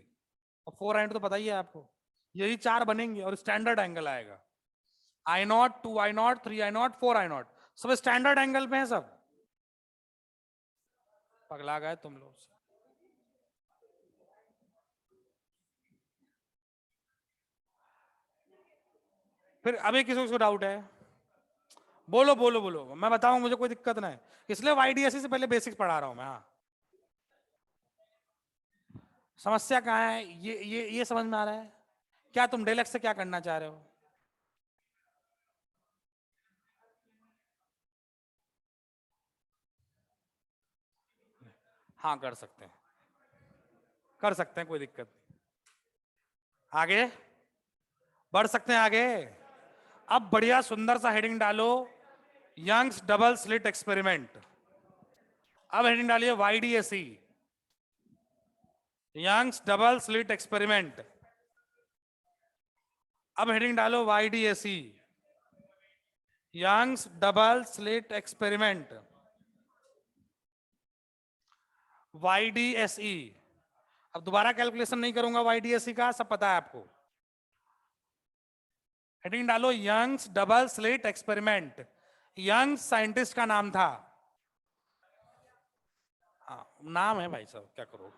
[SPEAKER 1] और 4i0 तो पता ही है आपको। यही चार बनेंगे और स्टैंडर्ड एंगल आएगा। i0, 2i0, 3i0, 4i0 सब स्टैंडर्ड एंगल पे हैं सब। पगला गए तुम लोग। फिर अभी किसी को डाउट है? बोलो बोलो बोलो, मैं बताऊं, मुझे कोई दिक्कत नहीं, इसलिए वाईडीएससी से पहले बेसिक्स पढ़ा रहा हूं मैं। हाँ, समस्या कहाँ है ये समझ में आ रहा है? क्या तुम डेल एक्स से क्या करना चाह रहे हो? हाँ कर सकते हैं, कर सकते हैं, कोई दिक्कत नहीं। आगे बढ़ सकते हैं आगे। अब बढ़िया सुंदर सा हेडिंग डालो, यंग्स डबल स्लिट एक्सपेरिमेंट। अब हेडिंग डालिए YDSE. Young's double slit experiment. अब हेडिंग डालो YDSE, Young's double slit experiment, YDSE। अब दोबारा कैलकुलेशन नहीं करूंगा YDSE का, सब पता है आपको। हेडिंग डालो Young's double slit experiment. Young's scientist का नाम था। हाँ, नाम है भाई साहब, क्या करो।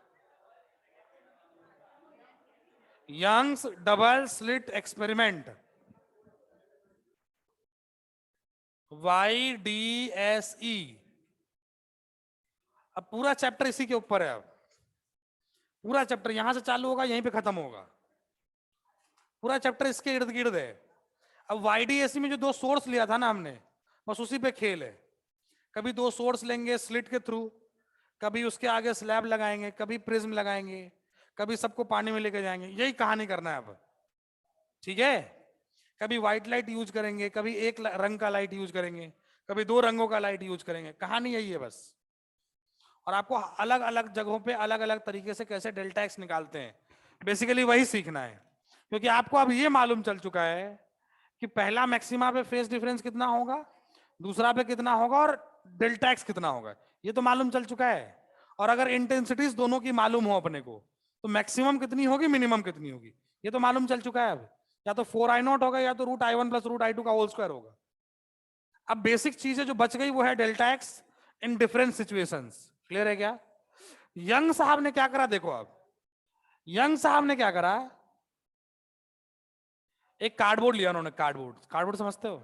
[SPEAKER 1] Young's double slit experiment, YDSE। अब पूरा चैप्टर इसी के ऊपर है। अब पूरा चैप्टर यहां से चालू होगा, यहीं पे खत्म होगा। पूरा चैप्टर इसके इर्द गिर्द है। अब YDSE में जो दो सोर्स लिया था ना हमने, बस उसी पे खेल है। कभी दो सोर्स लेंगे स्लिट के थ्रू, कभी उसके आगे स्लैब लगाएंगे, कभी प्रिज्म लगाएंगे, कभी सबको पानी में लेके जाएंगे। यही कहानी करना है अब, ठीक है। कभी व्हाइट लाइट यूज करेंगे, कभी एक रंग का लाइट यूज करेंगे, कभी दो रंगों का लाइट यूज करेंगे। कहानी यही है बस। और आपको अलग अलग जगहों पे अलग अलग तरीके से कैसे डेल्टा एक्स निकालते हैं, बेसिकली वही सीखना है। क्योंकि आपको अब ये मालूम चल चुका है कि पहला मैक्सिमा पे फेस डिफरेंस कितना होगा, दूसरा पे कितना होगा, और डेल्टा एक्स कितना होगा, ये तो मालूम चल चुका है। और अगर इंटेंसिटीज दोनों की मालूम हो अपने को, तो मैक्सिमम कितनी होगी, मिनिमम कितनी होगी, ये तो मालूम चल चुका है अब। या तो 4I0 होगा, या तो √I1 + √I2 का होल स्क्वायर होगा। अब बेसिक चीजें जो बच गई वो है delta x in different situations. Clear है क्या? यंग साहब ने क्या करा, देखो आप, यंग साहब ने क्या करा, एक कार्डबोर्ड लिया उन्होंने। कार्डबोर्ड, कार्डबोर्ड समझते हो?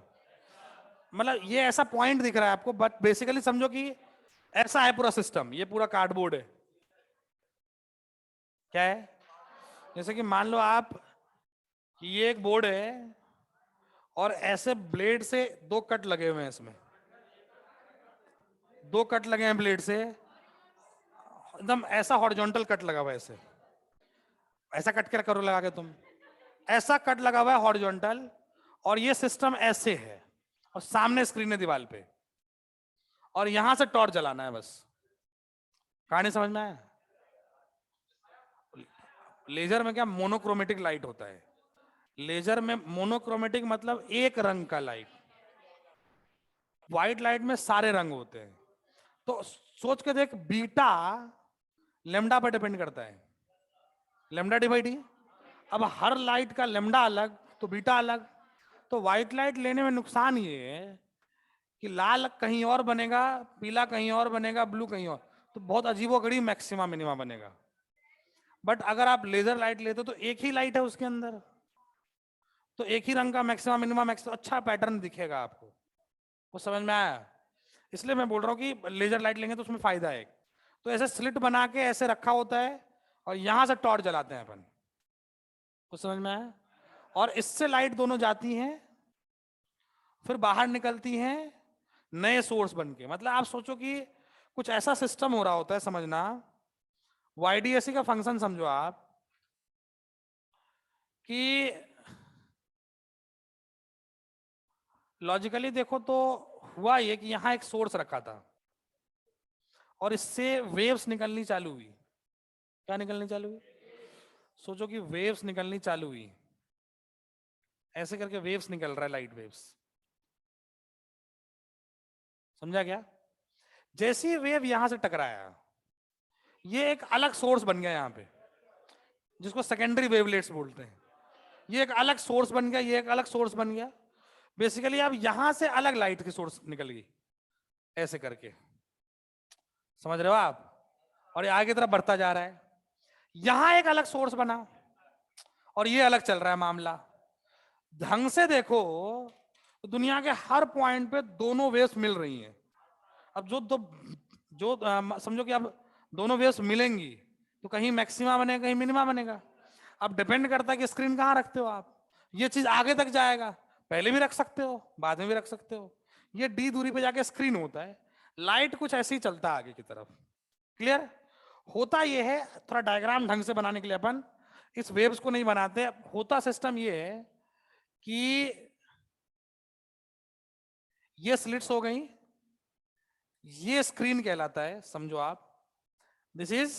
[SPEAKER 1] मतलब ये ऐसा पॉइंट दिख रहा है आपको, बट बेसिकली समझो कि ऐसा है पूरा सिस्टम, ये पूरा कार्डबोर्ड है। क्या है? जैसे कि मान लो आप कि ये एक बोर्ड है, और ऐसे ब्लेड से दो कट लगे हुए हैं, इसमें दो कट लगे हैं ब्लेड से, एकदम ऐसा हॉरिजॉन्टल कट लगा हुआ है। ऐसे ऐसा कट के करो, लगा के तुम, ऐसा कट लगा हुआ है हॉरिजॉन्टल, और ये सिस्टम ऐसे है, और सामने स्क्रीन है दीवार पे, और यहां से टॉर्च जलाना है बस। कहानी समझ में आया? लेजर में क्या मोनोक्रोमेटिक लाइट होता है। लेजर में मोनोक्रोमेटिक मतलब एक रंग का लाइट। व्हाइट लाइट में सारे रंग होते हैं। तो सोच के देख, बीटा लेमडा पर डिपेंड करता है, लेमडा डिवाइड ही। अब हर लाइट का लेमडा अलग, तो बीटा अलग। तो व्हाइट लाइट लेने में नुकसान ये है कि लाल कहीं और बनेगा, पीला कहीं और बनेगा, ब्लू कहीं और, तो बहुत अजीबोगरीब मैक्सिमा मिनिमा बनेगा। बट अगर आप लेजर लाइट लेते हो तो एक ही लाइट है उसके अंदर, तो एक ही रंग का मैक्सिमा मिनिमा मैक्सिमा, अच्छा पैटर्न दिखेगा आपको। वो समझ में आया? इसलिए मैं बोल रहा हूँ कि लेजर लाइट लेंगे तो उसमें फायदा है। तो ऐसे स्लिट बना के ऐसे रखा होता है, और यहां से टॉर्च जलाते हैं अपन। कुछ समझ में आया? और इससे लाइट दोनों जाती हैं, फिर बाहर निकलती हैं नए सोर्स बन के। मतलब आप सोचो कि कुछ ऐसा सिस्टम हो रहा होता है, समझना। YDSE का फंक्शन समझो आप कि लॉजिकली देखो तो हुआ ये कि यहां एक सोर्स रखा था, और इससे वेव्स निकलनी चालू हुई। क्या निकलनी चालू हुई? सोचो कि वेव्स निकलनी चालू हुई, ऐसे करके वेव्स निकल रहा है, लाइट वेव्स। समझा क्या? जैसी वेव यहां से टकराया, ये एक अलग सोर्स बन गया यहां पे, जिसको सेकेंडरी वेवलेट्स बोलते हैं। ये एक अलग सोर्स बन गया, ये एक अलग सोर्स बन गया। बेसिकली अब यहां से अलग लाइट की सोर्स निकल गई, ऐसे करके। समझ रहे हो आप? और ये आगे की तरफ बढ़ता जा रहा है। यहां एक अलग सोर्स बना, और ये अलग चल रहा है मामला। ढंग से देखो तो दुनिया के हर पॉइंट पे दोनों वेव्स मिल रही हैं। अब समझो कि अब दोनों वेव्स मिलेंगी, तो कहीं मैक्सिमा बनेगा, कहीं मिनिमा बनेगा। अब डिपेंड करता है कि स्क्रीन कहाँ रखते हो आप। ये चीज आगे तक जाएगा, पहले भी रख सकते हो, बाद में भी रख सकते हो। ये d दूरी पे जाके स्क्रीन होता है। लाइट कुछ ऐसे ही चलता है आगे की तरफ। क्लियर? होता ये है, थोड़ा डायग्राम ढंग से बनाने के लिए अपन इस वेव्स को नहीं बनाते। होता सिस्टम ये है कि ये स्लिट्स हो गई, ये स्क्रीन कहलाता है, समझो आप। दिस इज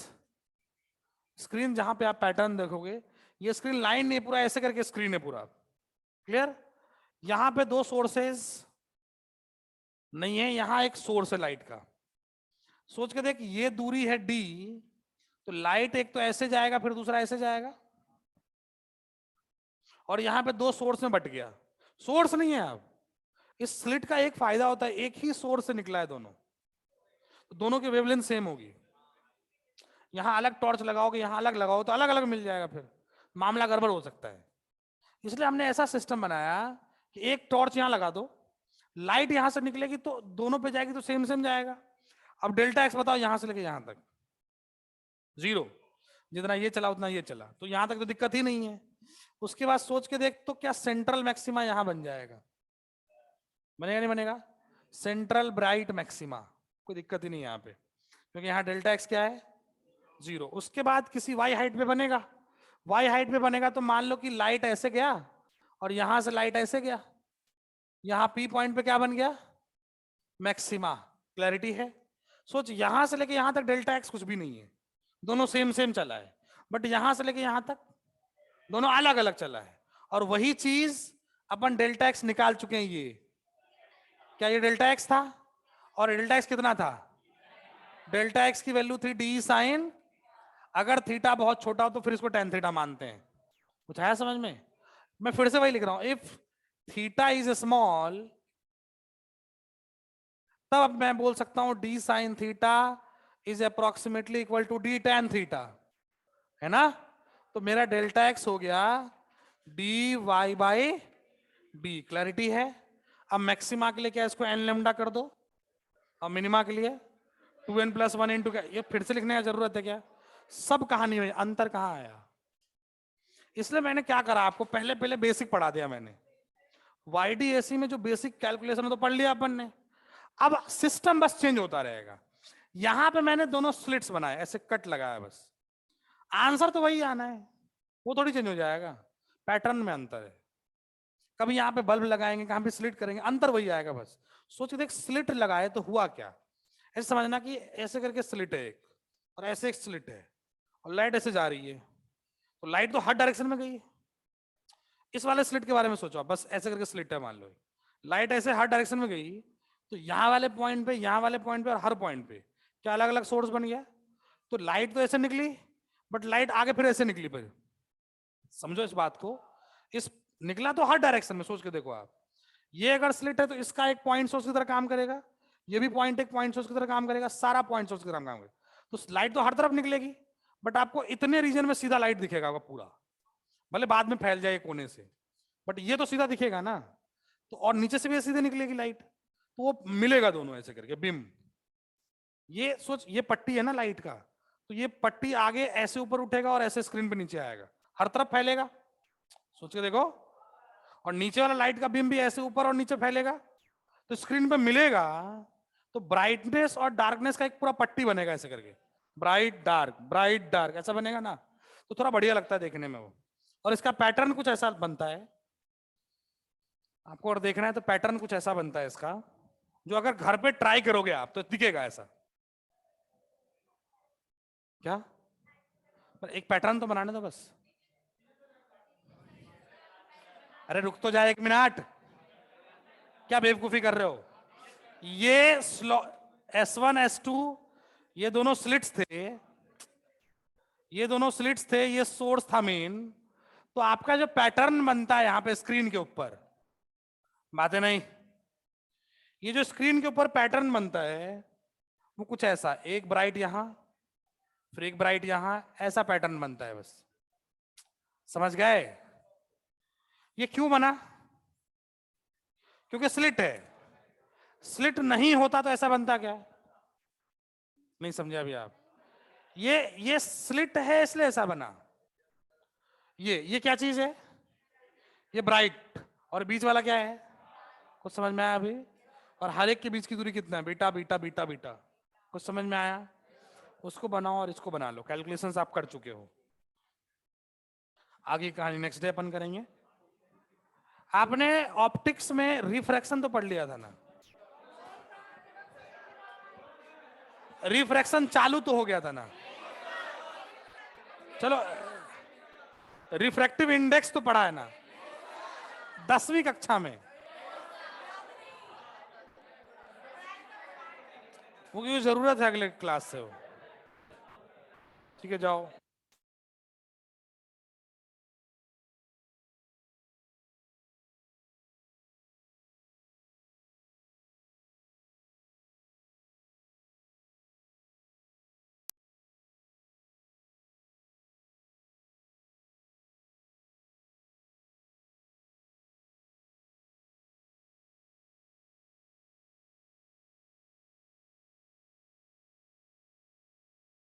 [SPEAKER 1] स्क्रीन जहां पे आप पैटर्न देखोगे, ये स्क्रीन लाइन नहीं, पूरा ऐसे करके स्क्रीन है पूरा, क्लियर। यहां पे दो सोर्सेस नहीं है, यहां एक सोर्स है लाइट का। सोच के देख, ये दूरी है d, तो लाइट एक तो ऐसे जाएगा, फिर दूसरा ऐसे जाएगा, और यहां पे दो सोर्स में बट गया, सोर्स नहीं है। अब इस स्लिट का एक फायदा होता है, एक ही सोर्स से निकला है दोनों, तो दोनों की वेवलेंथ सेम होगी। यहां अलग टॉर्च लगाओगे, यहां अलग लगाओ तो अलग अलग मिल जाएगा, फिर मामला गड़बड़ हो सकता है। इसलिए हमने ऐसा सिस्टम बनाया कि एक टॉर्च यहां लगा दो, लाइट यहां से निकलेगी तो दोनों पे जाएगी तो सेम सेम जाएगा। अब डेल्टा एक्स बताओ, यहां से लेके यहां तक 0, जितना ये चला उतना ये चला, तो यहां तक तो दिक्कत ही नहीं है। उसके बाद सोच के देख, तो क्या सेंट्रल मैक्सिमा यहां बन जाएगा, बनेगा नहीं बनेगा? सेंट्रल ब्राइट मैक्सिमा, कोई दिक्कत ही नहीं है यहाँ पे, क्योंकि यहाँ डेल्टा एक्स क्या है 0। उसके बाद किसी वाई हाइट पे बनेगा, वाई हाइट पे बनेगा तो मान लो कि लाइट ऐसे गया और यहां से लाइट ऐसे गया, यहाँ पी पॉइंट पे क्या बन गया, मैक्सिमा। क्लैरिटी है? सोच, यहां से लेके यहां तक डेल्टा एक्स कुछ भी नहीं है, दोनों सेम सेम चला है, बट यहां से लेके यहां तक दोनों अलग अलग चला है। और वही चीज अपन डेल्टा एक्स निकाल चुके हैं। ये क्या, ये डेल्टा एक्स था, और डेल्टा एक्स कितना था, डेल्टा एक्स की वैल्यू थी डी साइन, अगर थीटा बहुत छोटा हो तो फिर इसको टेन थीटा मानते हैं। कुछ आया समझ में? मैं फिर से वही लिख रहा हूं, इफ थीटा इज स्मॉल, तब अब मैं बोल सकता हूं D sine theta is approximately equal to D tan theta, है ना? तो मेरा डेल्टा एक्स हो गया D Y by D. Clarity है? अब मैक्सिमा के लिए क्या, इसको एन लेमडा कर दो, और मिनिमा के लिए 2n + 1 इंटू क्या, ये फिर से लिखने की जरूरत है क्या? सब कहानी में अंतर कहां आया? इसलिए मैंने क्या करा, आपको पहले पहले बेसिक पढ़ा दिया मैंने। YDAC में जो बेसिक कैलकुलेशन है तो पढ़ लिया अपन ने, अब सिस्टम बस चेंज होता रहेगा। यहां पे मैंने दोनों स्लिट्स बनाए, ऐसे कट लगाया, बस आंसर तो वही आना है, वो थोड़ी चेंज हो जाएगा, पैटर्न में अंतर है। कभी यहाँ पे बल्ब लगाएंगे, कहाँ पे स्लिट करेंगे, अंतर वही आएगा बस। सोच देख, स्लिट लगाए तो हुआ क्या, ऐसे समझना कि ऐसे करके स्लिट है एक, और ऐसे एक स्लिट है, और लाइट ऐसे जा रही है, तो लाइट तो हर डायरेक्शन में गई। इस वाले स्लिट के बारे में सोचो, बस ऐसे करके स्लिट है, मान लो लाइट ऐसे हर डायरेक्शन में गई, तो यहाँ वाले पॉइंट पे, यहाँ वाले पॉइंट पे और हर पॉइंट पे क्या अलग अलग सोर्स बन गया। तो लाइट तो ऐसे निकली, बट लाइट आगे फिर ऐसे निकली, फिर समझो इस बात को। इस निकला तो हर डायरेक्शन में, सोच के देखो आप, ये अगर स्लिट है तो इसका एक पॉइंट सोर्स की तरह काम करेगा, ये भी पॉइंट एक पॉइंट सोर्स की तरह काम करेगा, सारा पॉइंट सोर्स की तरह काम करेगा। तो लाइट तो हर तरफ निकलेगी, बट आपको इतने रीजन में सीधा लाइट दिखेगा पूरा, भले बाद में फैल जाए कोने से, बट ये तो सीधा दिखेगा ना। तो और नीचे से भी सीधे निकलेगी लाइट, तो वो मिलेगा दोनों ऐसे करके बिम। ये सोच, ये पट्टी है ना लाइट का, तो ये पट्टी आगे ऐसे ऊपर उठेगा और ऐसे स्क्रीन पे नीचे आएगा, हर तरफ फैलेगा। सोच के देखो, और नीचे वाला लाइट का बीम भी ऐसे ऊपर और नीचे फैलेगा, तो स्क्रीन पे मिलेगा। तो ब्राइटनेस और डार्कनेस का एक पूरा पट्टी बनेगा ऐसे करके, ब्राइट डार्क ऐसा बनेगा ना, तो थोड़ा बढ़िया लगता है देखने में वो। और इसका पैटर्न कुछ ऐसा बनता है, आपको और देखना है तो पैटर्न कुछ ऐसा बनता है इसका, जो अगर घर पे ट्राई करोगे आप तो दिखेगा ऐसा। क्या? पर एक पैटर्न तो बनाने दो बस। अरे रुक तो जाए 1 मिनट, क्या बेवकूफी कर रहे हो? ये S1 S2 ये दोनों स्लिट्स थे, ये दोनों स्लिट्स थे, ये सोर्स था मेन। तो आपका जो पैटर्न बनता है यहां पे स्क्रीन के ऊपर, बातें नहीं, ये जो स्क्रीन के ऊपर पैटर्न बनता है वो कुछ ऐसा, एक ब्राइट यहां, फिर एक ब्राइट यहां, ऐसा पैटर्न बनता है बस। समझ गए? ये क्यों बना? क्योंकि स्लिट है, स्लिट नहीं होता तो ऐसा बनता क्या? नहीं समझे अभी आप? ये स्लिट है इसलिए ऐसा बना। ये क्या चीज है? ये ब्राइट, और बीच वाला क्या है? कुछ समझ में आया अभी? और हर एक के बीच की दूरी कितना है? Beta beta beta beta. कुछ समझ में आया? उसको बनाओ और इसको बना लो, कैलकुलेशंस आप कर चुके हो। आगे कहानी नेक्स्ट डे अपन करेंगे। आपने ऑप्टिक्स में रिफ्रैक्शन तो पढ़ लिया था ना? रिफ्रैक्शन चालू तो हो गया था ना? चलो रिफ्रैक्टिव इंडेक्स तो पढ़ा है ना 10वीं कक्षा में, वो क्योंकि जरूरत है अगले क्लास से वो। ठीक है जाओ।